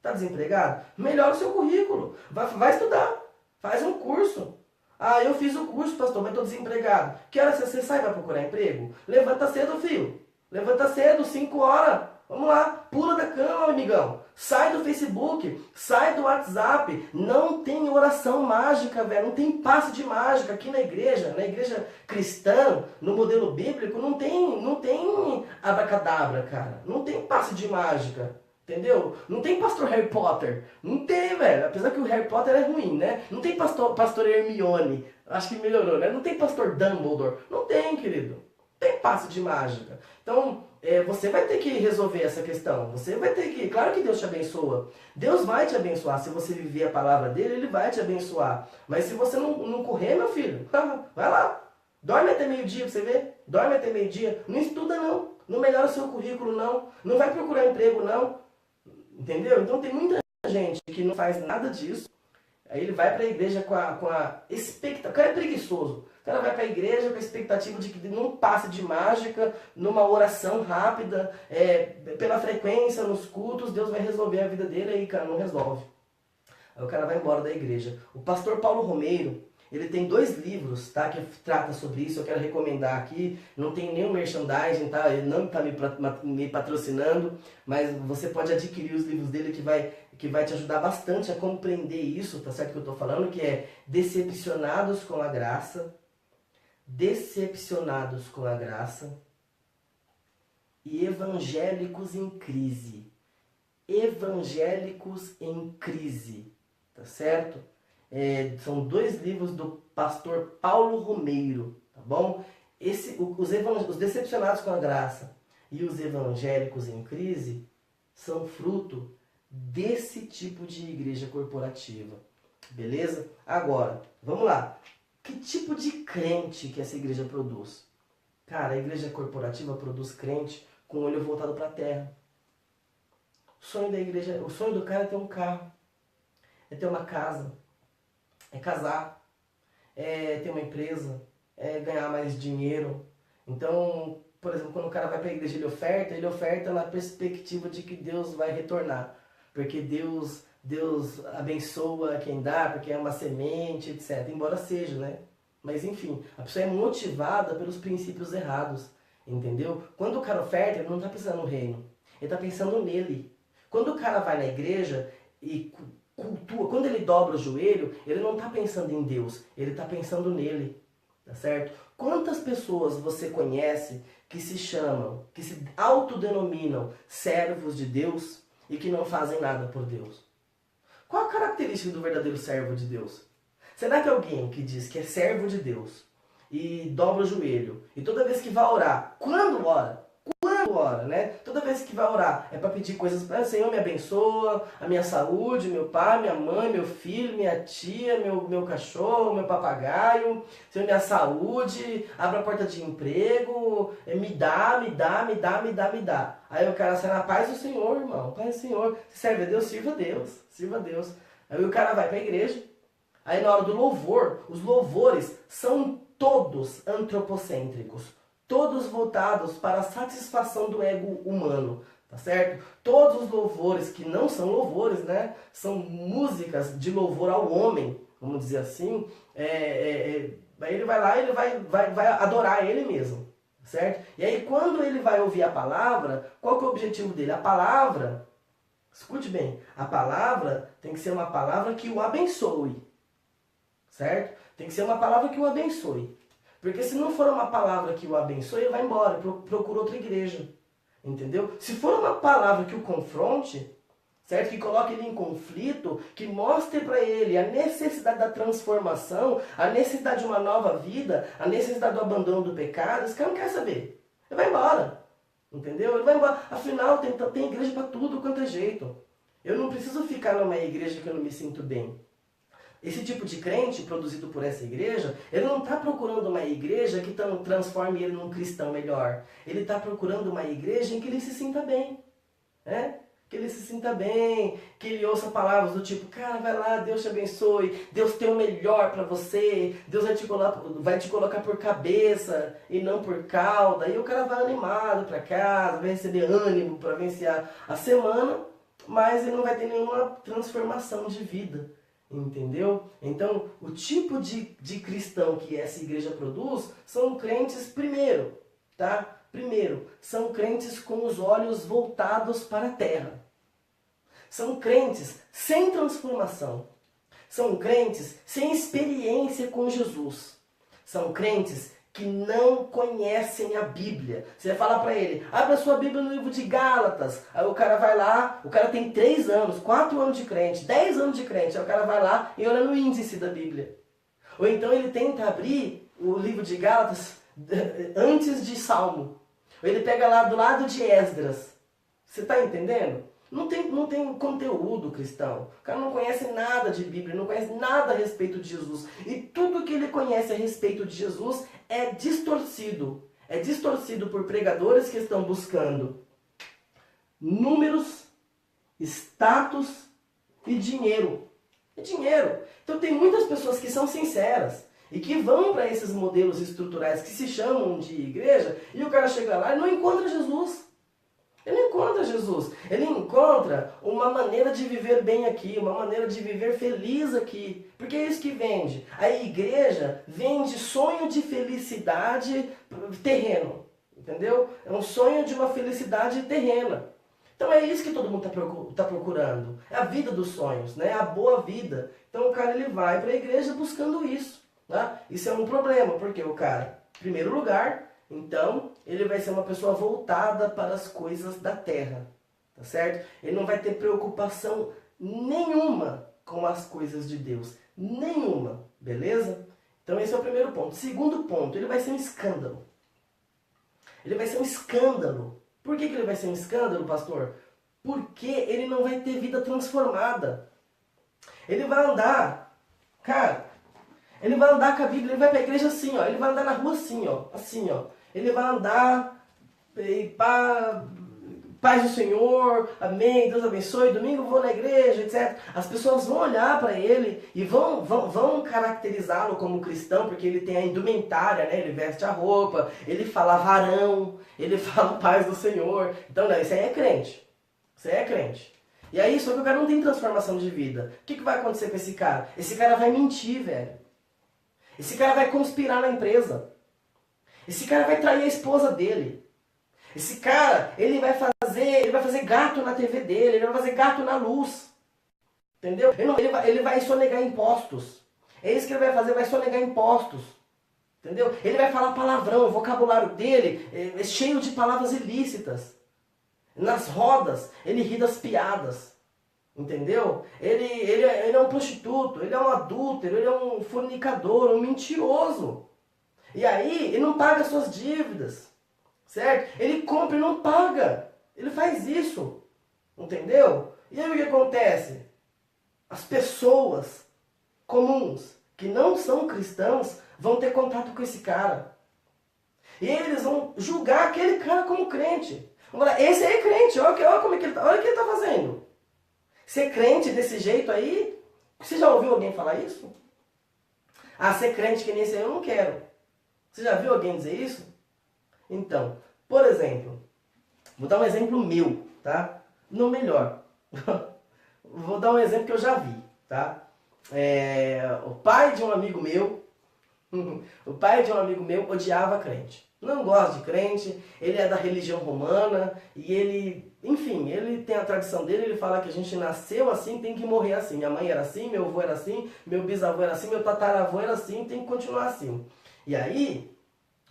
Tá desempregado? Melhora o seu currículo. Vai estudar. Faz um curso. Ah, eu fiz o curso, pastor, mas tô desempregado. Que hora você sai e vai procurar emprego? Levanta cedo, filho. Levanta cedo, 5 horas. Vamos lá, pula da cama, amigão. Sai do Facebook, sai do WhatsApp. Não tem oração mágica, velho. Não tem passe de mágica aqui na igreja cristã, no modelo bíblico, não tem abracadabra, cara. Não tem passe de mágica. Entendeu? Não tem pastor Harry Potter. Não tem, velho. Apesar que o Harry Potter é ruim, né? Não tem pastor Hermione. Acho que melhorou, né? Não tem pastor Dumbledore. Não tem, querido. Não tem passe de mágica. Então, você vai ter que resolver essa questão. Você vai ter que... Claro que Deus te abençoa. Deus vai te abençoar. Se você viver a palavra dele, ele vai te abençoar. Mas se você não correr, meu filho, vai lá. Dorme até meio-dia pra você ver. Dorme até meio-dia. Não estuda, não. Não melhora o seu currículo, não. Não vai procurar emprego, não. Entendeu? Então tem muita gente que não faz nada disso. Aí ele vai para a igreja com a expectativa. O cara é preguiçoso. O cara vai para a igreja com a expectativa de que num passe de mágica, numa oração rápida, pela frequência nos cultos, Deus vai resolver a vida dele. Aí, cara, não resolve. Aí o cara vai embora da igreja. O pastor Paulo Romeiro, ele tem 2 livros, tá, que trata sobre isso. Eu quero recomendar aqui. Não tem nenhum merchandising, tá? Ele não está me patrocinando, mas você pode adquirir os livros dele que vai te ajudar bastante a compreender isso, tá certo que eu estou falando? Que é Decepcionados com a Graça, Decepcionados com a Graça e Evangélicos em Crise. Evangélicos em Crise, tá certo? São 2 livros do pastor Paulo Romeiro, tá bom? Os Decepcionados com a Graça e os Evangélicos em Crise são fruto desse tipo de igreja corporativa, beleza? Agora, vamos lá. Que tipo de crente que essa igreja produz? Cara, a igreja corporativa produz crente com o olho voltado para a terra. O sonho do cara é ter um carro, é ter uma casa, é casar, é ter uma empresa, é ganhar mais dinheiro. Então, por exemplo, quando o cara vai para a igreja, ele oferta na perspectiva de que Deus vai retornar. Porque Deus abençoa quem dá, porque é uma semente, etc. Embora seja, né? Mas enfim, a pessoa é motivada pelos princípios errados, entendeu? Quando o cara oferta, ele não está pensando no reino, ele está pensando nele. Quando o cara vai na igreja e cultua, quando ele dobra o joelho, ele não está pensando em Deus, ele está pensando nele, tá certo? Quantas pessoas você conhece que se chamam, que se autodenominam servos de Deus e que não fazem nada por Deus? Qual a característica do verdadeiro servo de Deus? Será que alguém que diz que é servo de Deus e dobra o joelho e toda vez que vai orar, quando ora, né? Toda vez que vai orar é para pedir coisas para o Senhor, me abençoa, a minha saúde, meu pai, minha mãe, meu filho, minha tia, meu cachorro, meu papagaio, Senhor, minha saúde, abra a porta de emprego, me dá. Aí o cara sai na paz do Senhor, irmão, paz do Senhor. Se serve a Deus, sirva a Deus. Aí o cara vai para a igreja, aí na hora do louvor, os louvores são todos antropocêntricos. Todos voltados para a satisfação do ego humano, tá certo? Todos os louvores que não são louvores, né? São músicas de louvor ao homem, vamos dizer assim. Aí ele vai lá e ele vai adorar ele mesmo, certo? E aí quando ele vai ouvir a palavra, qual que é o objetivo dele? A palavra, escute bem, a palavra tem que ser uma palavra que o abençoe, certo? Tem que ser uma palavra que o abençoe. Porque se não for uma palavra que o abençoe, ele vai embora, procura outra igreja. Entendeu? Se for uma palavra que o confronte, certo? Que coloque ele em conflito, que mostre para ele a necessidade da transformação, a necessidade de uma nova vida, a necessidade do abandono do pecado, esse cara não quer saber. Ele vai embora. Entendeu? Ele vai embora. Afinal, tem igreja para tudo quanto é jeito. Eu não preciso ficar numa igreja que eu não me sinto bem. Esse tipo de crente produzido por essa igreja, ele não está procurando uma igreja que transforme ele num cristão melhor. Ele está procurando uma igreja em que ele se sinta bem. Né? Que ele se sinta bem, que ele ouça palavras do tipo, cara, vai lá, Deus te abençoe, Deus tem o melhor para você, Deus vai te colocar por cabeça e não por cauda. E o cara vai animado para casa, vai receber ânimo para vencer a semana, mas ele não vai ter nenhuma transformação de vida. Entendeu? Então, o tipo de cristão que essa igreja produz são crentes, primeiro, são crentes com os olhos voltados para a terra. São crentes sem transformação. São crentes sem experiência com Jesus. São crentes que não conhecem a Bíblia. Você vai falar para ele, abre a sua Bíblia no livro de Gálatas. Aí o cara vai lá, o cara tem 3 anos, 4 anos de crente, 10 anos de crente. Aí o cara vai lá e olha no índice da Bíblia. Ou então ele tenta abrir o livro de Gálatas antes de Salmo. Ou ele pega lá do lado de Esdras. Você está entendendo? Não tem conteúdo cristão. O cara não conhece nada de Bíblia, não conhece nada a respeito de Jesus. E tudo que ele conhece a respeito de Jesus é distorcido. É distorcido por pregadores que estão buscando números, status e dinheiro. É dinheiro. Então tem muitas pessoas que são sinceras e que vão para esses modelos estruturais que se chamam de igreja e o cara chega lá e não encontra Jesus. Ele não encontra Jesus. Ele encontra uma maneira de viver bem aqui, uma maneira de viver feliz aqui. Porque é isso que vende. A igreja vende sonho de felicidade terreno. Entendeu? É um sonho de uma felicidade terrena. Então é isso que todo mundo está procurando. É a vida dos sonhos, né? A boa vida. Então o cara ele vai para a igreja buscando isso. Tá? Isso é um problema, porque o cara, em primeiro lugar, então ele vai ser uma pessoa voltada para as coisas da terra. Tá certo? Ele não vai ter preocupação nenhuma com as coisas de Deus. Nenhuma. Beleza? Então esse é o primeiro ponto. Segundo ponto, ele vai ser um escândalo. Ele vai ser um escândalo. Por que ele vai ser um escândalo, pastor? Porque ele não vai ter vida transformada. Ele vai andar, cara, ele vai andar com a Bíblia, ele vai para a igreja assim, ó. Ele vai andar na rua assim, ó. Assim, ó. Ele vai andar e pá, paz do Senhor, amém, Deus abençoe, domingo eu vou na igreja, etc. As pessoas vão olhar para ele e vão caracterizá-lo como cristão, porque ele tem a indumentária, né? Ele veste a roupa, ele fala varão, ele fala paz do Senhor. Então, não, isso aí é crente. Isso aí é crente. E aí, só que o cara não tem transformação de vida. O que vai acontecer com esse cara? Esse cara vai mentir, velho. Esse cara vai conspirar na empresa. Esse cara vai trair a esposa dele. Esse cara, ele vai fazer gato na TV dele, ele vai fazer gato na luz. Entendeu? Ele vai sonegar impostos. É isso que ele vai fazer, vai sonegar impostos. Entendeu? Ele vai falar palavrão, o vocabulário dele é cheio de palavras ilícitas. Nas rodas, ele ri das piadas. Entendeu? Ele é um prostituto, ele é um adúltero, ele é um fornicador, um mentiroso. E aí, ele não paga suas dívidas. Certo? Ele compra e não paga. Ele faz isso. Entendeu? E aí o que acontece? As pessoas comuns, que não são cristãos, vão ter contato com esse cara. E eles vão julgar aquele cara como crente. Vão falar, esse aí é crente, olha como é que ele está, olha o que ele está fazendo. Ser crente desse jeito aí, você já ouviu alguém falar isso? Ah, ser crente que nem esse aí eu não quero. Você já viu alguém dizer isso? Então, por exemplo, vou dar um exemplo meu, tá? Não melhor. Vou dar um exemplo que eu já vi, tá? O pai de um amigo meu, odiava crente. Não gosta de crente, ele é da religião romana e ele, enfim, ele tem a tradição dele, ele fala que a gente nasceu assim, tem que morrer assim. Minha mãe era assim, meu avô era assim, meu bisavô era assim, meu tataravô era assim, tem que continuar assim. E aí,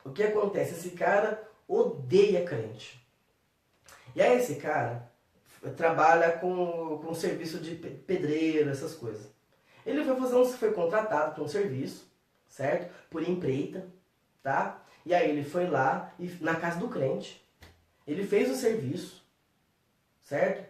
o que acontece? Esse cara odeia crente. E aí esse cara trabalha com serviço de pedreiro, essas coisas. Ele foi contratado para um serviço, certo? Por empreita, tá? E aí ele foi lá e na casa do crente, ele fez o serviço, certo?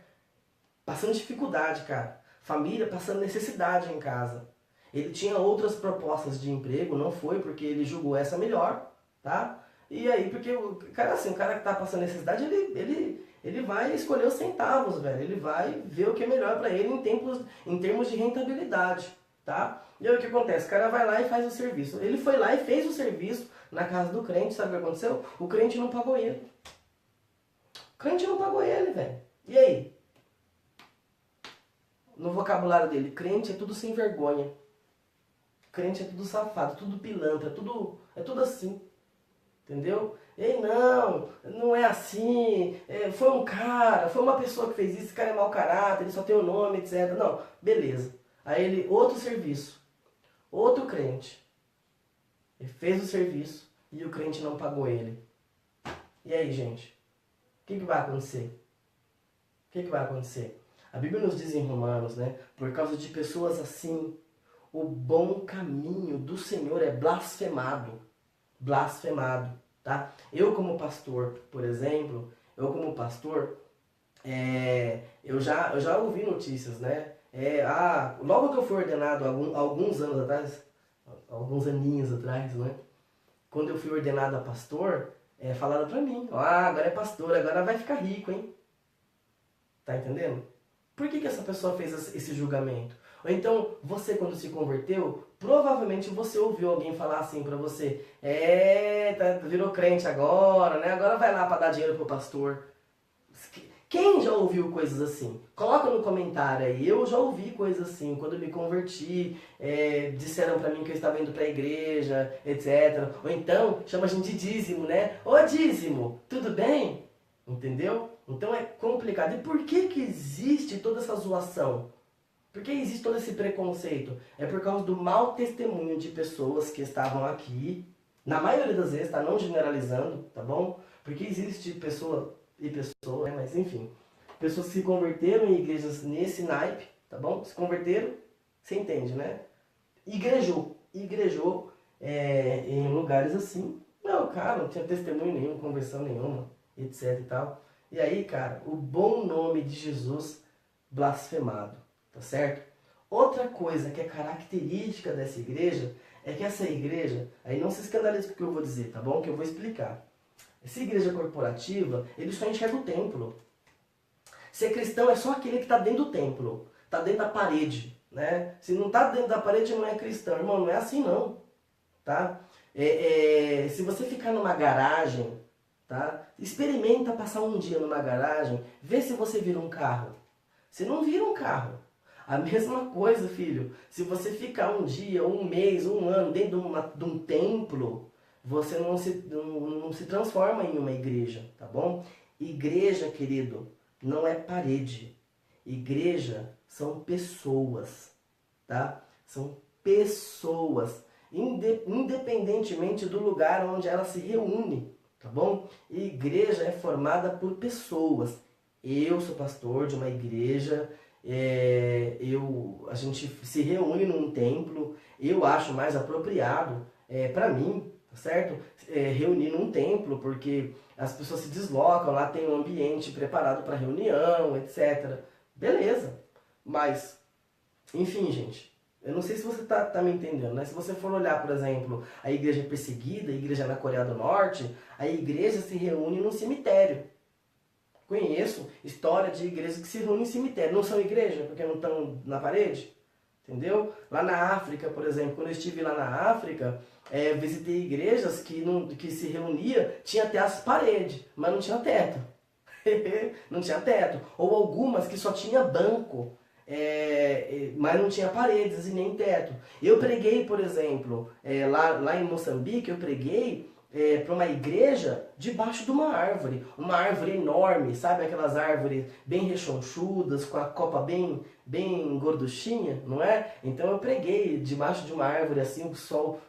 Passando dificuldade, cara. Família passando necessidade em casa. Ele tinha outras propostas de emprego, não foi porque ele julgou essa melhor, tá? E aí, porque o cara assim, o cara que tá passando necessidade, ele vai escolher os centavos, velho. Ele vai ver o que é melhor para ele em termos de rentabilidade, tá? E aí o que acontece? O cara vai lá e faz o serviço. Ele foi lá e fez o serviço na casa do crente, sabe o que aconteceu? O crente não pagou ele. O crente não pagou ele, velho. E aí? No vocabulário dele, crente é tudo sem vergonha. Crente é tudo safado, tudo pilantra, é tudo assim. Entendeu? Ei, não é assim, foi um cara, foi uma pessoa que fez isso, esse cara é mau caráter, ele só tem o nome, etc. Não, beleza. Aí ele, outro serviço, outro crente, ele fez o serviço, e o crente não pagou ele. E aí, gente? O que vai acontecer? O que vai acontecer? A Bíblia nos diz em Romanos, né? Por causa de pessoas assim, o bom caminho do Senhor é blasfemado. Blasfemado, tá? Eu como pastor, por exemplo, eu já ouvi notícias, né? Logo que eu fui ordenado, alguns anos atrás, alguns aninhos atrás, né? Quando eu fui ordenado a pastor, falaram pra mim, agora é pastor, agora vai ficar rico, hein? Tá entendendo? Por que essa pessoa fez esse julgamento? Ou então, você quando se converteu, provavelmente você ouviu alguém falar assim pra você, virou crente agora, né? Agora vai lá pra dar dinheiro pro pastor. Quem já ouviu coisas assim? Coloca no comentário aí. Eu já ouvi coisas assim. Quando eu me converti, disseram pra mim que eu estava indo pra igreja, etc. Ou então, chama a gente de dízimo, né? Ô dízimo, tudo bem? Entendeu? Então é complicado. E por que existe toda essa zoação? Por que existe todo esse preconceito? É por causa do mau testemunho de pessoas que estavam aqui. Na maioria das vezes, tá? Não generalizando, tá bom? Porque existe pessoa e pessoa, né? Mas enfim. Pessoas que se converteram em igrejas nesse naipe, tá bom? Se converteram, você entende, né? Igrejou em lugares assim. Não, cara, não tinha testemunho nenhum, conversão nenhuma, etc e tal. E aí, cara, o bom nome de Jesus blasfemado, tá certo? Outra coisa que é característica dessa igreja é que essa igreja, aí não se escandalize com o que eu vou dizer, tá bom? Que eu vou explicar. Essa igreja corporativa, ele só enxerga o templo. Ser cristão é só aquele que está dentro do templo, está dentro da parede, né? Se não está dentro da parede, não é cristão. Irmão, não é assim não, tá? Se você ficar numa garagem, tá? Experimenta passar um dia numa garagem, vê se você vira um carro. Você não vira um carro. A mesma coisa, filho. Se você ficar um dia, um mês, um ano dentro de um templo, você não se transforma em uma igreja, tá bom? Igreja, querido, não é parede. Igreja são pessoas, tá? São pessoas, independentemente do lugar onde ela se reúne, tá bom? Igreja é formada por pessoas. Eu sou pastor de uma igreja, a gente se reúne num templo. Eu acho mais apropriado, para mim, tá certo? Reunir num templo, porque as pessoas se deslocam, lá tem um ambiente preparado para reunião, etc. Beleza, mas, enfim, gente, eu não sei se você tá me entendendo, né? Se você for olhar, por exemplo, a igreja perseguida, a igreja na Coreia do Norte, a igreja se reúne num cemitério. Conheço história de igrejas que se reúnem em cemitério. Não são igreja porque não estão na parede? Entendeu? Lá na África, por exemplo, quando eu estive lá na África, visitei igrejas que se reunia, tinha até as paredes, mas não tinha teto. Não tinha teto. Ou algumas que só tinha banco, mas não tinha paredes e nem teto. Eu preguei, por exemplo, lá em Moçambique, eu preguei para uma igreja debaixo de uma árvore enorme, sabe aquelas árvores bem rechonchudas, com a copa bem gorduchinha, não é? Então eu preguei debaixo de uma árvore assim, o sol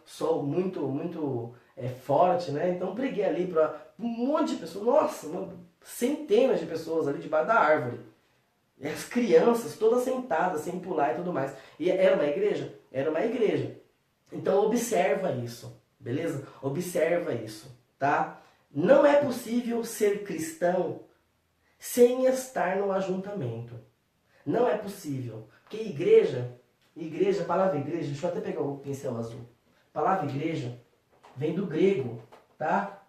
muito forte, né? Então preguei ali para um monte de pessoas, nossa, centenas de pessoas ali debaixo da árvore. E as crianças todas sentadas, sem pular e tudo mais. E era uma igreja? Era uma igreja. Então observa isso. Beleza? Observa isso, tá? Não é possível ser cristão sem estar no ajuntamento. Não é possível. Porque a palavra igreja, deixa eu até pegar o pincel azul. A palavra igreja vem do grego, tá?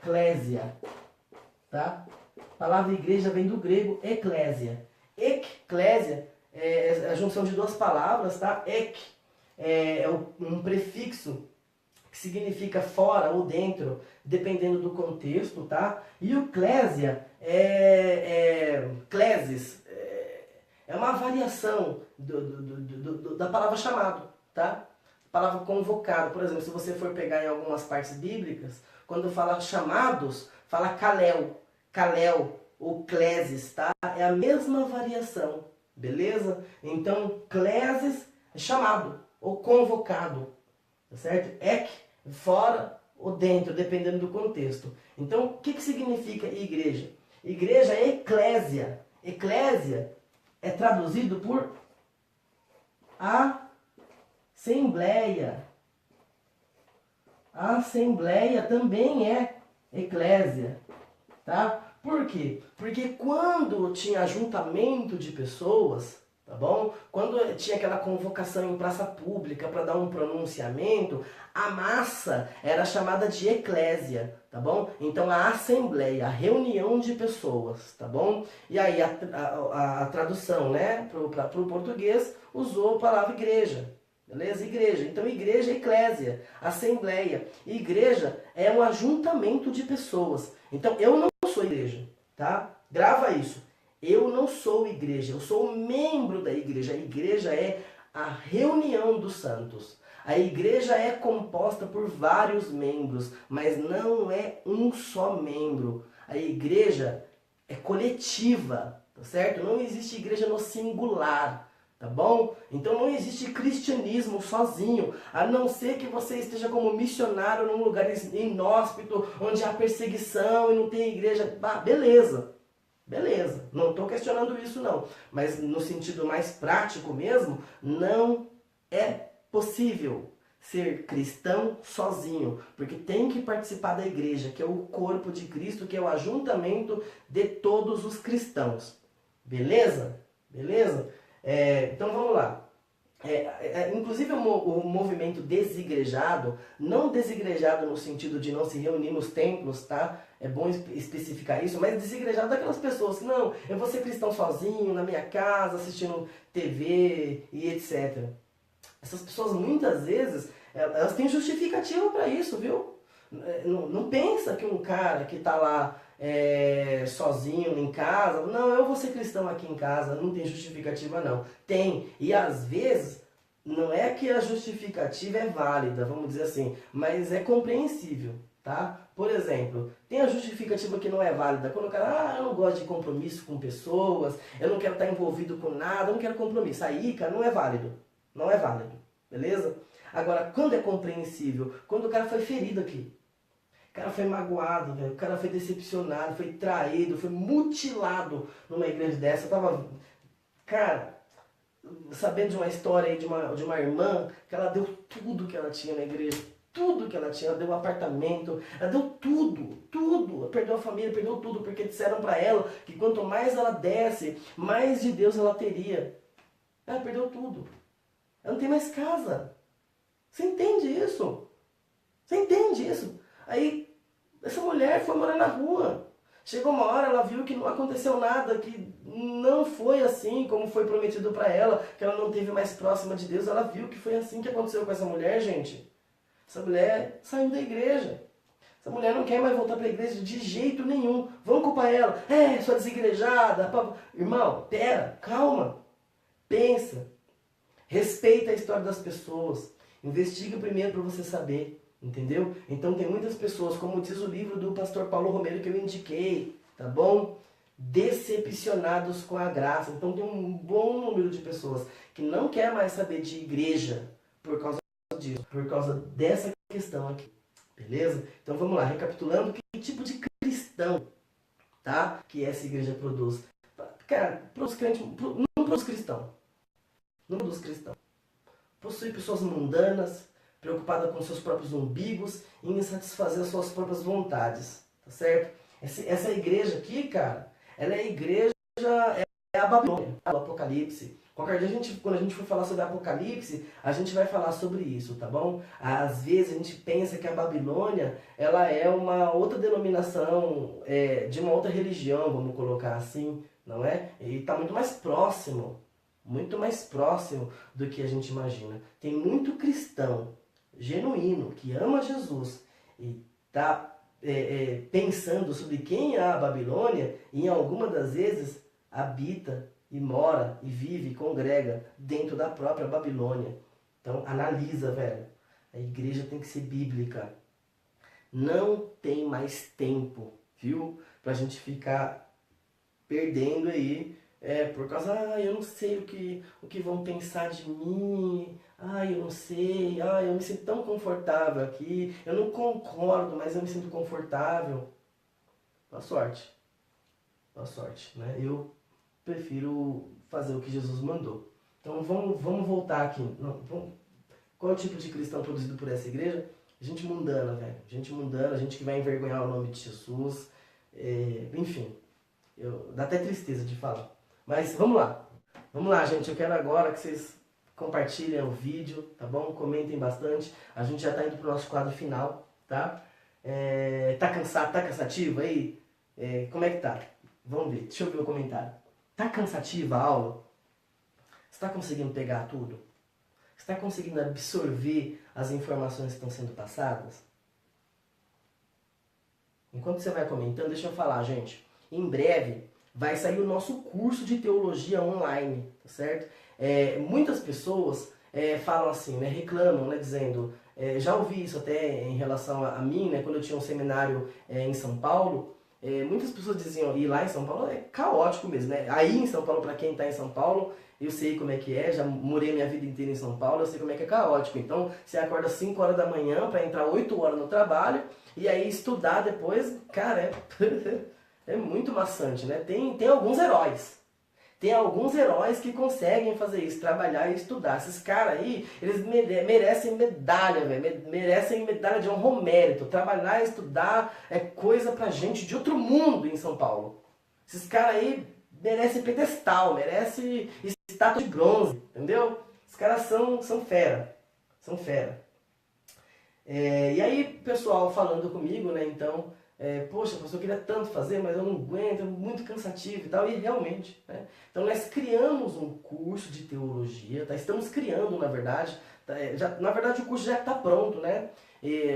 Eclésia, tá? A palavra igreja vem do grego eclésia. Eclésia é a junção de duas palavras, tá? Um prefixo que significa fora ou dentro, dependendo do contexto, tá? E o clésia clésis, é uma variação da palavra chamado, tá? A palavra convocado, por exemplo, se você for pegar em algumas partes bíblicas, quando fala chamados, fala kalel ou clésis, tá? É a mesma variação, beleza? Então, clésis é chamado ou convocado, tá certo? Ek, fora ou dentro, dependendo do contexto. Então, o que significa igreja? Igreja é eclésia. Eclésia é traduzido por assembleia. A assembleia também é eclésia, tá? Por quê? Porque quando tinha ajuntamento de pessoas, tá bom? Quando tinha aquela convocação em praça pública para dar um pronunciamento, a massa era chamada de eclésia, tá bom? Então a assembleia, a reunião de pessoas, tá bom? E aí a tradução, né, para o português usou a palavra igreja. Beleza? Igreja. Então, igreja é eclésia, assembleia. Igreja é um ajuntamento de pessoas. Então, eu não sou igreja, tá? Grava isso. Eu não sou igreja, eu sou membro da igreja. A igreja é a reunião dos santos. A igreja é composta por vários membros, mas não é um só membro. A igreja é coletiva, tá certo? Não existe igreja no singular. Tá bom? Então não existe cristianismo sozinho, a não ser que você esteja como missionário num lugar inóspito, onde há perseguição e não tem igreja. Ah, beleza, beleza, não estou questionando isso não, mas no sentido mais prático mesmo, não é possível ser cristão sozinho, porque tem que participar da igreja, que é o corpo de Cristo, que é o ajuntamento de todos os cristãos. Beleza? Beleza? Então vamos lá. Inclusive o movimento desigrejado, não desigrejado no sentido de não se reunir nos templos, tá? É bom especificar isso, mas desigrejado daquelas pessoas que não, eu vou ser cristão sozinho, na minha casa, assistindo TV e etc. Essas pessoas muitas vezes, elas têm justificativa para isso, viu? Não pensa que um cara que está lá sozinho em casa, não, eu vou ser cristão aqui em casa, não tem justificativa não. Tem, e às vezes não é que a justificativa é válida, vamos dizer assim, mas é compreensível, tá? Por exemplo, tem a justificativa que não é válida, quando o cara, eu não gosto de compromisso com pessoas, eu não quero estar envolvido com nada, eu não quero compromisso. Aí, cara, não é válido, não é válido, beleza? Agora, quando é compreensível? Quando o cara foi ferido aqui. O cara foi magoado, velho. O cara foi decepcionado, foi traído, foi mutilado numa igreja dessa. Eu tava, cara, sabendo de uma história aí de uma irmã que ela deu tudo que ela tinha na igreja. Tudo que ela tinha. Ela deu um apartamento, ela deu tudo, tudo. Ela perdeu a família, perdeu tudo, porque disseram pra ela que quanto mais ela desse, mais de Deus ela teria. Ela perdeu tudo. Ela não tem mais casa. Você entende isso? Você entende isso? Aí, essa mulher foi morar na rua. Chegou uma hora, ela viu que não aconteceu nada, que não foi assim como foi prometido para ela, que ela não esteve mais próxima de Deus. Ela viu que foi assim que aconteceu com essa mulher, gente. Essa mulher saiu da igreja. Essa mulher não quer mais voltar para a igreja de jeito nenhum. Vamos culpar ela. Sua desigrejada. Irmão, pera, calma. Pensa. Respeita a história das pessoas. Investiga primeiro para você saber. Entendeu? Então tem muitas pessoas, como diz o livro do pastor Paulo Romero que eu indiquei, tá bom? Decepcionados com a graça. Então tem um bom número de pessoas que não quer mais saber de igreja por causa disso, por causa dessa questão aqui. Beleza? Então vamos lá, recapitulando, que tipo de cristão, tá? Que essa igreja produz. Cara, produz crente, não produz cristão. Não produz cristão. Possui pessoas mundanas, preocupada com seus próprios umbigos e em satisfazer as suas próprias vontades, tá certo? Essa igreja aqui, cara, ela é a igreja, é a Babilônia, o Apocalipse. Qualquer dia, quando a gente for falar sobre Apocalipse, a gente vai falar sobre isso, tá bom? Às vezes a gente pensa que a Babilônia, ela é uma outra denominação, de uma outra religião, vamos colocar assim, não é? E está muito mais próximo do que a gente imagina. Tem muito cristão genuíno, que ama Jesus e está pensando sobre quem é a Babilônia, e em alguma das vezes habita e mora e vive e congrega dentro da própria Babilônia. Então analisa, velho. A igreja tem que ser bíblica. Não tem mais tempo, viu? Pra gente ficar perdendo aí por causa, eu não sei o que vão pensar de mim, eu não sei, eu me sinto tão confortável aqui, eu não concordo, mas eu me sinto confortável. Boa sorte, boa sorte, né? Eu prefiro fazer o que Jesus mandou. Então vamos voltar aqui. Não, qual é o tipo de cristão produzido por essa igreja? Gente mundana, velho. Gente mundana, gente que vai envergonhar o nome de Jesus. Enfim, dá até tristeza de falar. Mas vamos lá. Vamos lá, gente. Eu quero agora que vocês compartilhem o vídeo, tá bom? Comentem bastante. A gente já tá indo pro nosso quadro final, tá? Tá cansado, tá cansativo aí? Como é que tá? Vamos ver. Deixa eu ver o comentário. Tá cansativa a aula? Você tá conseguindo pegar tudo? Você está conseguindo absorver as informações que estão sendo passadas? Enquanto você vai comentando, deixa eu falar, gente. Em breve vai sair o nosso curso de teologia online, tá certo? Muitas pessoas falam assim, né, reclamam, né, dizendo... já ouvi isso até em relação a mim, né, quando eu tinha um seminário em São Paulo. Muitas pessoas diziam, e lá em São Paulo é caótico mesmo, né? Aí em São Paulo, para quem está em São Paulo, eu sei como é que é, já morei minha vida inteira em São Paulo, eu sei como é que é caótico. Então, você acorda 5 horas da manhã para entrar 8 horas no trabalho, e aí estudar depois, cara, é muito maçante, né? Tem alguns heróis. Tem alguns heróis que conseguem fazer isso, trabalhar e estudar. Esses caras aí, eles merecem medalha, velho. Merecem medalha de honra ao mérito. Trabalhar e estudar é coisa pra gente de outro mundo em São Paulo. Esses caras aí merecem pedestal, merecem estátua de bronze, entendeu? Esses caras são fera. São fera. E aí, pessoal falando comigo, né, então... poxa, pastor, eu queria tanto fazer, mas eu não aguento, é muito cansativo e tal, e realmente, né? Então nós criamos um curso de teologia, tá? Estamos criando, na verdade, na verdade o curso já está pronto, né?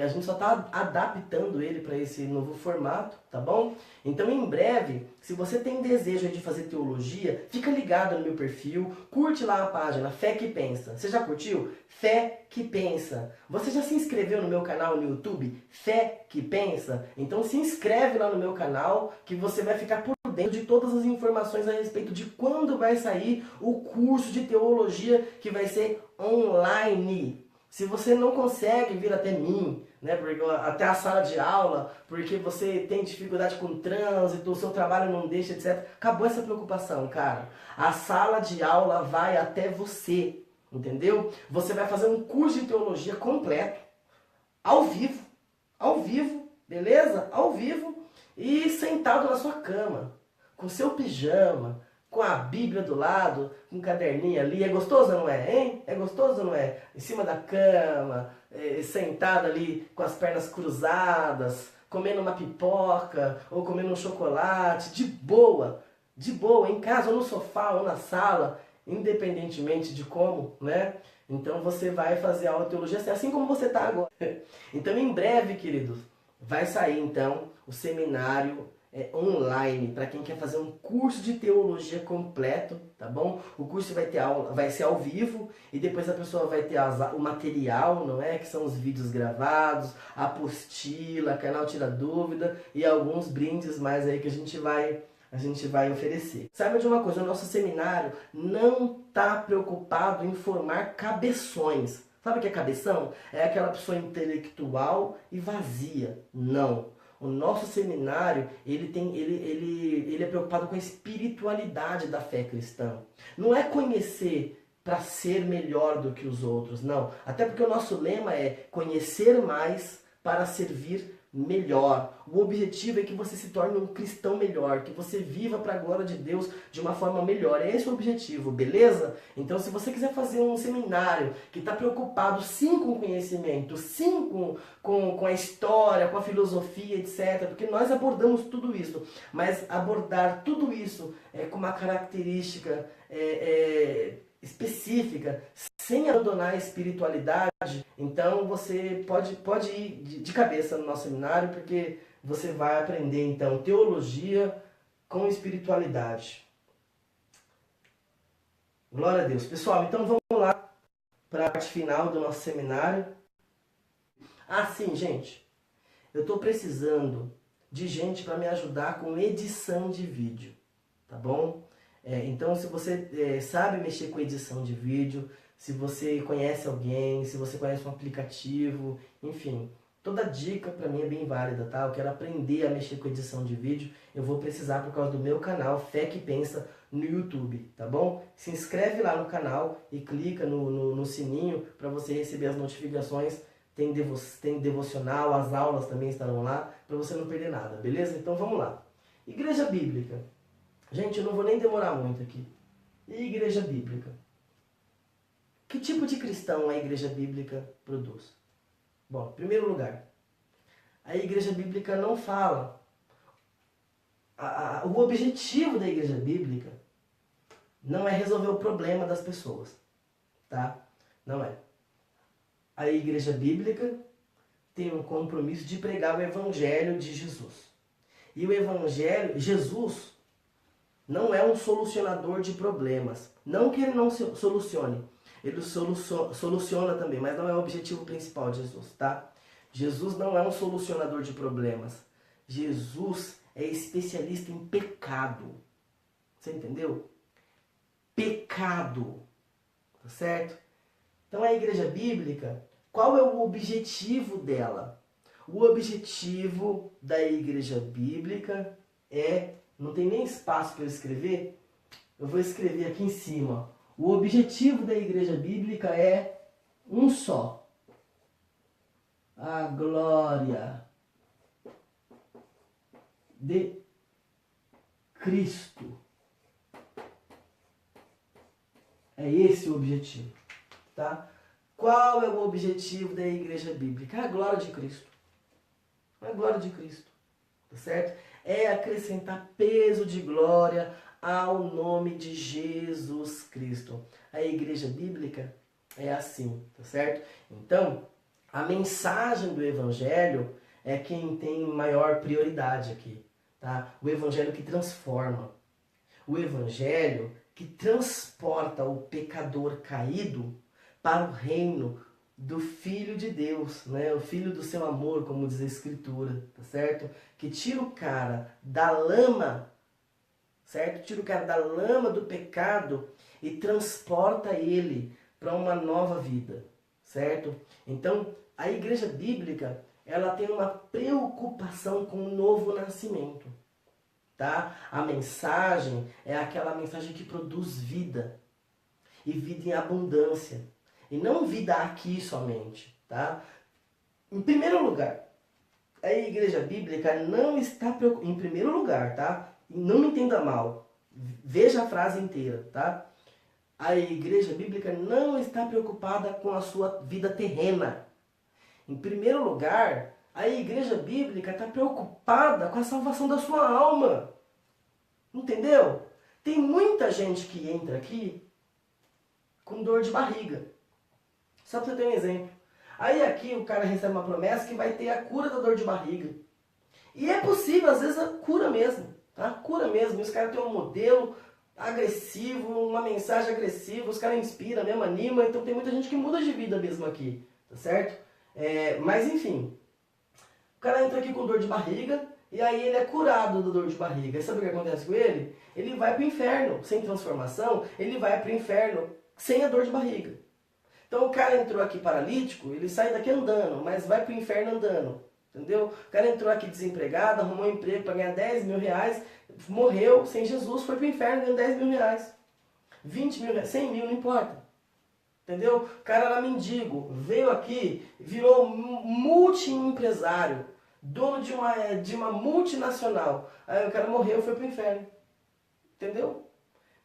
A gente só está adaptando ele para esse novo formato, tá bom? Então em breve, se você tem desejo de fazer teologia, fica ligado no meu perfil, curte lá a página Fé que Pensa. Você já curtiu? Fé que Pensa. Você já se inscreveu no meu canal no YouTube? Fé que Pensa? Então se inscreve lá no meu canal que você vai ficar por dentro de todas as informações a respeito de quando vai sair o curso de teologia que vai ser online. Se você não consegue vir até mim, né, até a sala de aula, porque você tem dificuldade com o trânsito, o seu trabalho não deixa, etc. Acabou essa preocupação, cara. A sala de aula vai até você, entendeu? Você vai fazer um curso de teologia completo, ao vivo, beleza? Ao vivo e sentado na sua cama, com seu pijama, com a Bíblia do lado, com um caderninho ali. É gostoso ou não é, hein? É gostoso ou não é? Em cima da cama, sentado ali com as pernas cruzadas, comendo uma pipoca ou comendo um chocolate, de boa, em casa ou no sofá ou na sala, independentemente de como, né? Então você vai fazer a aula de teologia assim como você está agora. Então em breve, queridos, vai sair então o seminário online, para quem quer fazer um curso de teologia completo, tá bom? O curso vai ter aula, vai ser ao vivo e depois a pessoa vai ter o material, não é? Que são os vídeos gravados, a apostila, canal Tira Dúvida e alguns brindes mais aí que a gente vai oferecer. Saiba de uma coisa, o nosso seminário não está preocupado em formar cabeções. Sabe o que é cabeção? É aquela pessoa intelectual e vazia. Não. O nosso seminário, ele é preocupado com a espiritualidade da fé cristã. Não é conhecer para ser melhor do que os outros, não. Até porque o nosso lema é conhecer mais para servir melhor. O objetivo é que você se torne um cristão melhor, que você viva para a glória de Deus de uma forma melhor. É esse o objetivo, beleza? Então se você quiser fazer um seminário que está preocupado sim com o conhecimento, sim com a história, com a filosofia, etc. Porque nós abordamos tudo isso, mas abordar tudo isso com uma característica específica, sem abandonar a espiritualidade, então você pode ir de cabeça no nosso seminário, porque você vai aprender então teologia com espiritualidade. Glória a Deus. Pessoal, então vamos lá para a parte final do nosso seminário. Sim, gente, eu estou precisando de gente para me ajudar com edição de vídeo, tá bom? Então, se você sabe mexer com edição de vídeo, se você conhece alguém, se você conhece um aplicativo, enfim, toda dica para mim é bem válida, tá? Eu quero aprender a mexer com edição de vídeo, eu vou precisar por causa do meu canal Fé que Pensa no YouTube, tá bom? Se inscreve lá no canal e clica no sininho para você receber as notificações. Tem devocional, as aulas também estarão lá, para você não perder nada, beleza? Então vamos lá. Igreja bíblica. Gente, eu não vou nem demorar muito aqui. E igreja bíblica? Que tipo de cristão a igreja bíblica produz? Bom, em primeiro lugar, a igreja bíblica não fala. O objetivo da igreja bíblica não é resolver o problema das pessoas, tá? Não é. A igreja bíblica tem um compromisso de pregar o evangelho de Jesus. E o evangelho, Jesus não é um solucionador de problemas. Não que ele não solucione. Ele soluciona também, mas não é o objetivo principal de Jesus, tá? Jesus não é um solucionador de problemas. Jesus é especialista em pecado. Você entendeu? Pecado. Tá certo? Então a igreja bíblica, qual é o objetivo dela? O objetivo da igreja bíblica não tem nem espaço para eu escrever, eu vou escrever aqui em cima. O objetivo da igreja bíblica é um só. A glória de Cristo. É esse o objetivo, tá? Qual é o objetivo da igreja bíblica? A glória de Cristo. A glória de Cristo, tá certo? É acrescentar peso de glória ao nome de Jesus Cristo. A igreja bíblica é assim, tá certo? Então, a mensagem do evangelho é quem tem maior prioridade aqui, tá? O evangelho que transforma. O evangelho que transporta o pecador caído para o reino do Filho de Deus, né? O Filho do seu amor, como diz a Escritura, tá certo? Que tira o cara da lama, certo? Tira o cara da lama do pecado e transporta ele para uma nova vida, certo? Então, a igreja bíblica, ela tem uma preocupação com o novo nascimento, tá? A mensagem é aquela mensagem que produz vida, e vida em abundância, e não vida aqui somente, tá? Em primeiro lugar, a igreja bíblica não está preocupada, em primeiro lugar, tá? Não me entenda mal, veja a frase inteira, tá? A igreja bíblica não está preocupada com a sua vida terrena. Em primeiro lugar, a igreja bíblica está preocupada com a salvação da sua alma. Entendeu? Tem muita gente que entra aqui com dor de barriga. Só para você ter um exemplo. Aí aqui o cara recebe uma promessa que vai ter a cura da dor de barriga. E é possível, às vezes, a cura mesmo. Tá? Cura mesmo. E os caras têm um modelo agressivo, uma mensagem agressiva, os caras inspiram mesmo, animam. Então tem muita gente que muda de vida mesmo aqui. Tá certo? Mas enfim. O cara entra aqui com dor de barriga e aí ele é curado da dor de barriga. E sabe o que acontece com ele? Ele vai para o inferno sem transformação, ele vai para o inferno sem a dor de barriga. Então o cara entrou aqui paralítico, ele sai daqui andando, mas vai para o inferno andando. Entendeu? O cara entrou aqui desempregado, arrumou um emprego para ganhar 10 mil reais, morreu sem Jesus, foi para o inferno ganhando 10 mil reais. 20 mil, 100 mil, não importa. Entendeu? O cara era mendigo, veio aqui, virou multi-empresário, dono de uma multinacional. Aí o cara morreu e foi para o inferno. Entendeu?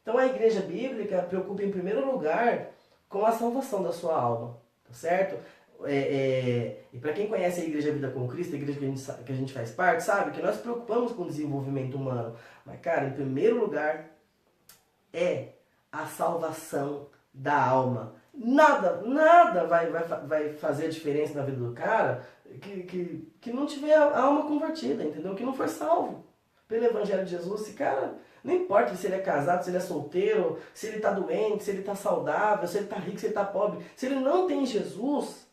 Então a igreja bíblica preocupa em primeiro lugar com a salvação da sua alma. Tá certo? E para quem conhece a Igreja Vida com Cristo, a igreja que a gente faz parte, sabe que nós preocupamos com o desenvolvimento humano. Mas, cara, em primeiro lugar é a salvação da alma. Nada vai fazer a diferença na vida do cara que não tiver a alma convertida, entendeu? Que não for salvo pelo Evangelho de Jesus. Esse cara, não importa se ele é casado, se ele é solteiro, se ele está doente, se ele está saudável, se ele está rico, se ele está pobre. Se ele não tem Jesus,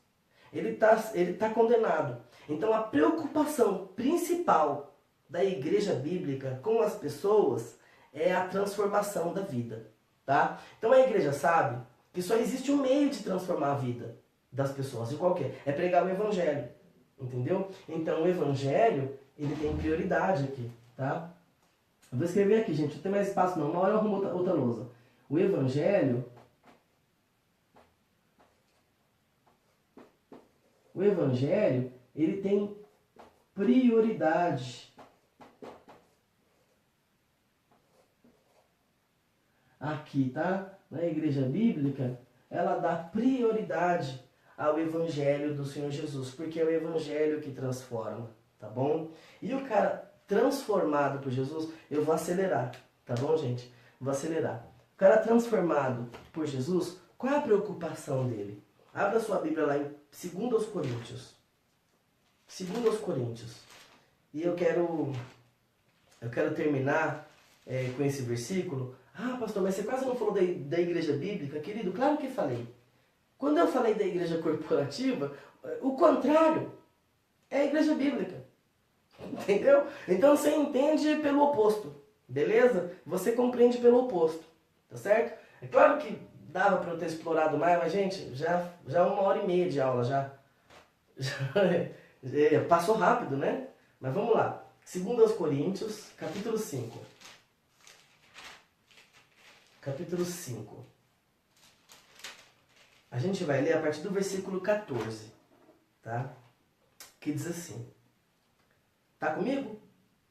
ele tá condenado. Então a preocupação principal da igreja bíblica com as pessoas é a transformação da vida, tá? Então a igreja sabe que só existe um meio de transformar a vida das pessoas, de qualquer, é pregar o evangelho, entendeu? Então o evangelho, ele tem prioridade aqui, tá? Eu vou escrever aqui, gente, não tem mais espaço não, uma hora eu arrumo outra lousa. O evangelho, ele tem prioridade aqui, tá? Na igreja bíblica, ela dá prioridade ao evangelho do Senhor Jesus, porque é o evangelho que transforma, tá bom? E o cara transformado por Jesus, eu vou acelerar, tá bom, gente? Vou acelerar. O cara transformado por Jesus, qual é a preocupação dele? Abra sua Bíblia lá em 2 Coríntios. 2 Coríntios. E eu quero terminar com esse versículo. Ah, pastor, mas você quase não falou da igreja bíblica, querido? Claro que falei. Quando eu falei da igreja corporativa, o contrário é a igreja bíblica. Entendeu? Então você entende pelo oposto, beleza? Você compreende pelo oposto, tá certo? É claro que dava para eu ter explorado mais, mas gente, já 1h30 de aula, já passou rápido, né? Mas vamos lá. 2 Coríntios, capítulo 5. Capítulo 5. A gente vai ler a partir do versículo 14, tá? Que diz assim. Tá comigo?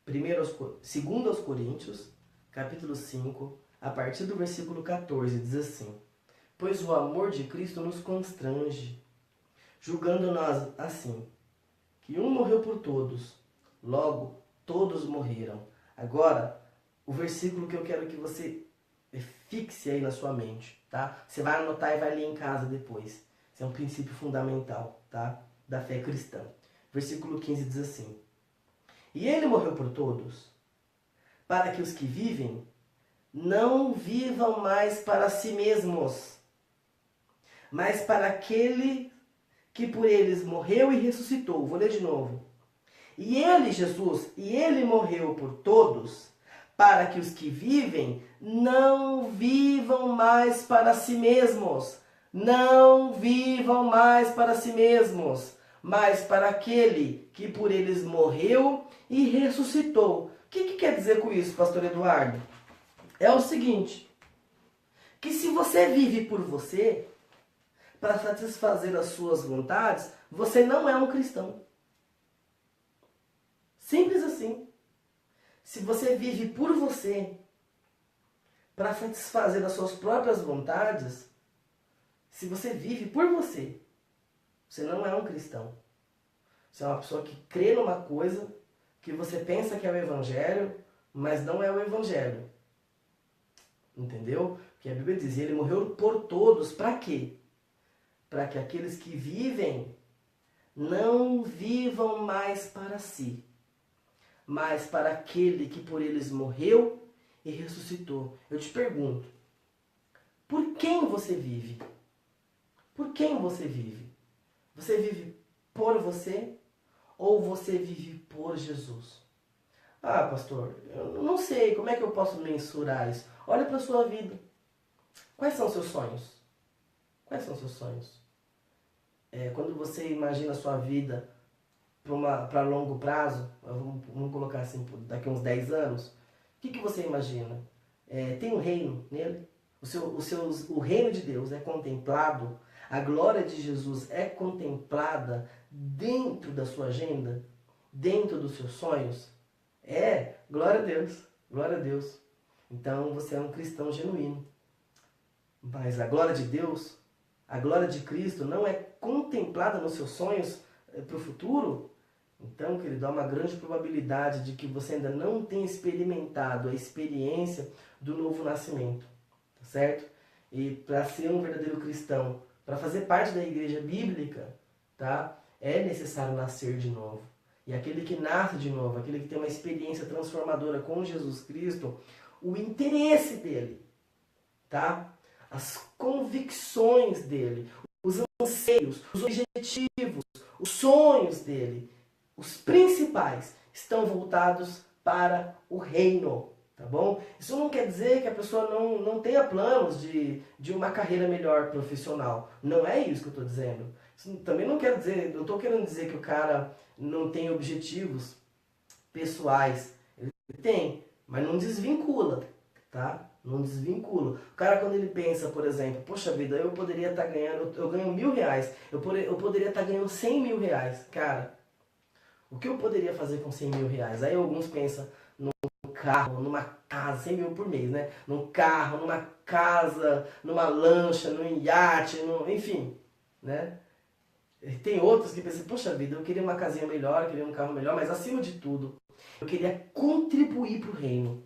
2 Coríntios, capítulo 5, a partir do versículo 14, diz assim. Pois o amor de Cristo nos constrange, julgando nós assim, que um morreu por todos, logo todos morreram. Agora, o versículo que eu quero que você fixe aí na sua mente, tá? Você vai anotar e vai ler em casa depois. Esse é um princípio fundamental, tá? Da fé cristã. Versículo 15 diz assim. E ele morreu por todos, para que os que vivem não vivam mais para si mesmos, mas para aquele que por eles morreu e ressuscitou. Vou ler de novo. E ele, Jesus, morreu por todos, para que os que vivem não vivam mais para si mesmos. Não vivam mais para si mesmos, mas para aquele que por eles morreu e ressuscitou. O que quer dizer com isso, pastor Eduardo? É o seguinte, que se você vive por você, para satisfazer as suas vontades, você não é um cristão. Simples assim. Se você vive por você, para satisfazer as suas próprias vontades, se você vive por você, você não é um cristão. Você é uma pessoa que crê numa coisa que você pensa que é o evangelho, mas não é o evangelho. Entendeu? Porque a Bíblia diz, ele morreu por todos, para quê? Para que aqueles que vivem não vivam mais para si, mas para aquele que por eles morreu e ressuscitou. Eu te pergunto, por quem você vive? Por quem você vive? Você vive por você ou você vive por Jesus? Ah, pastor, eu não sei, como é que eu posso mensurar isso? Olha para a sua vida. Quais são os seus sonhos? Quais são os seus sonhos? Quando você imagina a sua vida para longo prazo, vamos colocar assim, daqui a uns 10 anos, o que você imagina? Tem um reino nele? O reino de Deus é contemplado? A glória de Jesus é contemplada dentro da sua agenda? Dentro dos seus sonhos? Glória a Deus, glória a Deus. Então você é um cristão genuíno. Mas a glória de Deus, a glória de Cristo não é contemplada nos seus sonhos para o futuro? Então, querido, há uma grande probabilidade de que você ainda não tenha experimentado a experiência do novo nascimento, tá certo? E para ser um verdadeiro cristão, para fazer parte da igreja bíblica, tá? É necessário nascer de novo. E aquele que nasce de novo, aquele que tem uma experiência transformadora com Jesus Cristo, o interesse dele, tá? As convicções dele, os anseios, os objetivos, os sonhos dele, os principais, estão voltados para o reino, tá bom? Isso não quer dizer que a pessoa não tenha planos de uma carreira melhor profissional. Não é isso que eu estou dizendo. Isso também não quer dizer, não estou querendo dizer que o cara não tem objetivos pessoais. Ele tem, mas não desvincula, tá? Não desvincula. O cara, quando ele pensa, por exemplo, poxa vida, eu poderia estar ganhando, eu ganho R$ 1.000, eu poderia estar ganhando R$ 100.000. Cara, o que eu poderia fazer com R$ 100.000? Aí alguns pensam num carro, numa casa, 100 mil por mês, né? Num carro, numa casa, numa lancha, num iate, enfim, né? Tem outros que pensam, poxa vida, eu queria uma casinha melhor, eu queria um carro melhor, mas acima de tudo, eu queria contribuir para o reino.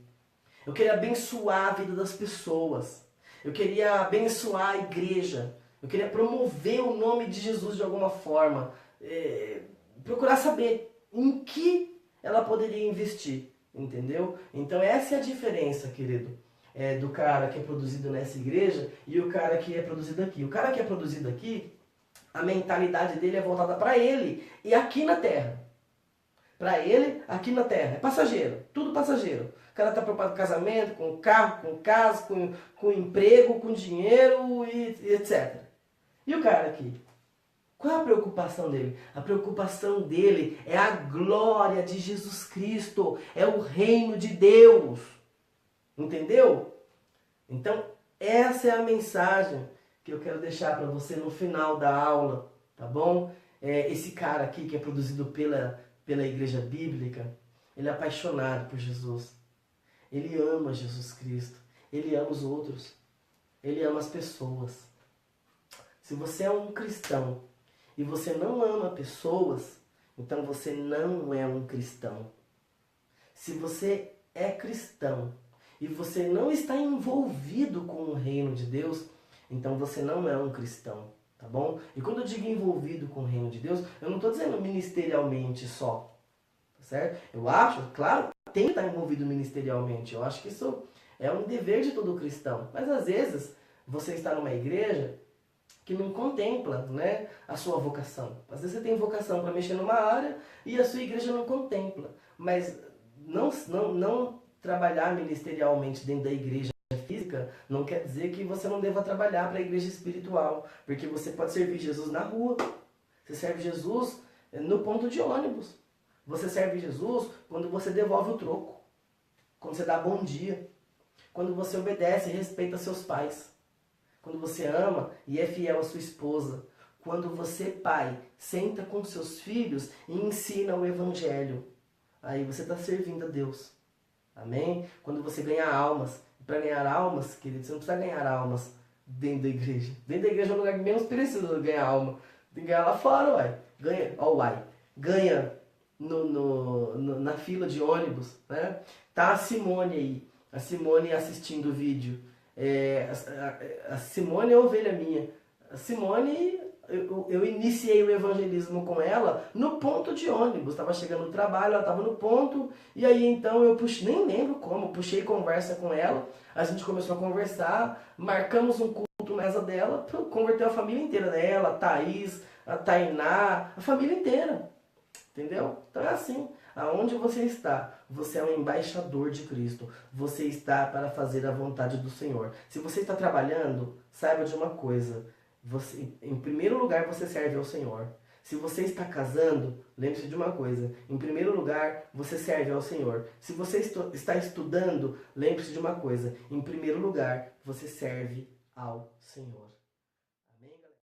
Eu queria abençoar a vida das pessoas. Eu queria abençoar a igreja. Eu queria promover o nome de Jesus de alguma forma. Procurar saber em que ela poderia investir. Entendeu? Então essa é a diferença, querido, do cara que é produzido nessa igreja e o cara que é produzido aqui. O cara que é produzido aqui, a mentalidade dele é voltada para ele e aqui na terra. Para ele, aqui na terra. É passageiro, tudo passageiro. O cara está preocupado com casamento, com carro, com casa, com emprego, com dinheiro e etc. E o cara aqui? Qual é a preocupação dele? A preocupação dele é a glória de Jesus Cristo. É o reino de Deus. Entendeu? Então, essa é a mensagem que eu quero deixar para você no final da aula. Tá bom? Esse cara aqui que é produzido pela igreja bíblica, ele é apaixonado por Jesus. Ele ama Jesus Cristo. Ele ama os outros. Ele ama as pessoas. Se você é um cristão e você não ama pessoas, então você não é um cristão. Se você é cristão e você não está envolvido com o reino de Deus, então você não é um cristão, tá bom? E quando eu digo envolvido com o reino de Deus, eu não estou dizendo ministerialmente só, tá certo? Eu acho, claro, tem que estar envolvido ministerialmente. Eu acho que isso é um dever de todo cristão. Mas às vezes você está numa igreja que não contempla, né, a sua vocação. Às vezes você tem vocação para mexer numa área e a sua igreja não contempla. Mas não trabalhar ministerialmente dentro da igreja física não quer dizer que você não deva trabalhar para a igreja espiritual. Porque você pode servir Jesus na rua. Você serve Jesus no ponto de ônibus. Você serve Jesus quando você devolve o troco. Quando você dá bom dia. Quando você obedece e respeita seus pais. Quando você ama e é fiel à sua esposa. Quando você, pai, senta com seus filhos e ensina o evangelho. Aí você está servindo a Deus. Amém? Quando você ganha almas. Para ganhar almas, querido, você não precisa ganhar almas dentro da igreja. Dentro da igreja é o lugar que menos precisa ganhar alma. Tem que ganhar lá fora, uai. Ganha, ó, uai. Ganha na fila de ônibus, né? Tá a Simone aí. A Simone assistindo o vídeo. A Simone é ovelha minha. A Simone, eu iniciei o evangelismo com ela no ponto de ônibus. Estava chegando no trabalho, ela estava no ponto. E aí então eu puxei, nem lembro como, puxei conversa com ela. A gente começou a conversar, marcamos um culto na casa dela, converteu a família inteira dela, a Thaís, a Tainá, a família inteira. Entendeu? Então é assim. Aonde você está, você é um embaixador de Cristo. Você está para fazer a vontade do Senhor. Se você está trabalhando, saiba de uma coisa. Em primeiro lugar, você serve ao Senhor. Se você está casando, lembre-se de uma coisa. Em primeiro lugar, você serve ao Senhor. Se você está estudando, lembre-se de uma coisa. Em primeiro lugar, você serve ao Senhor.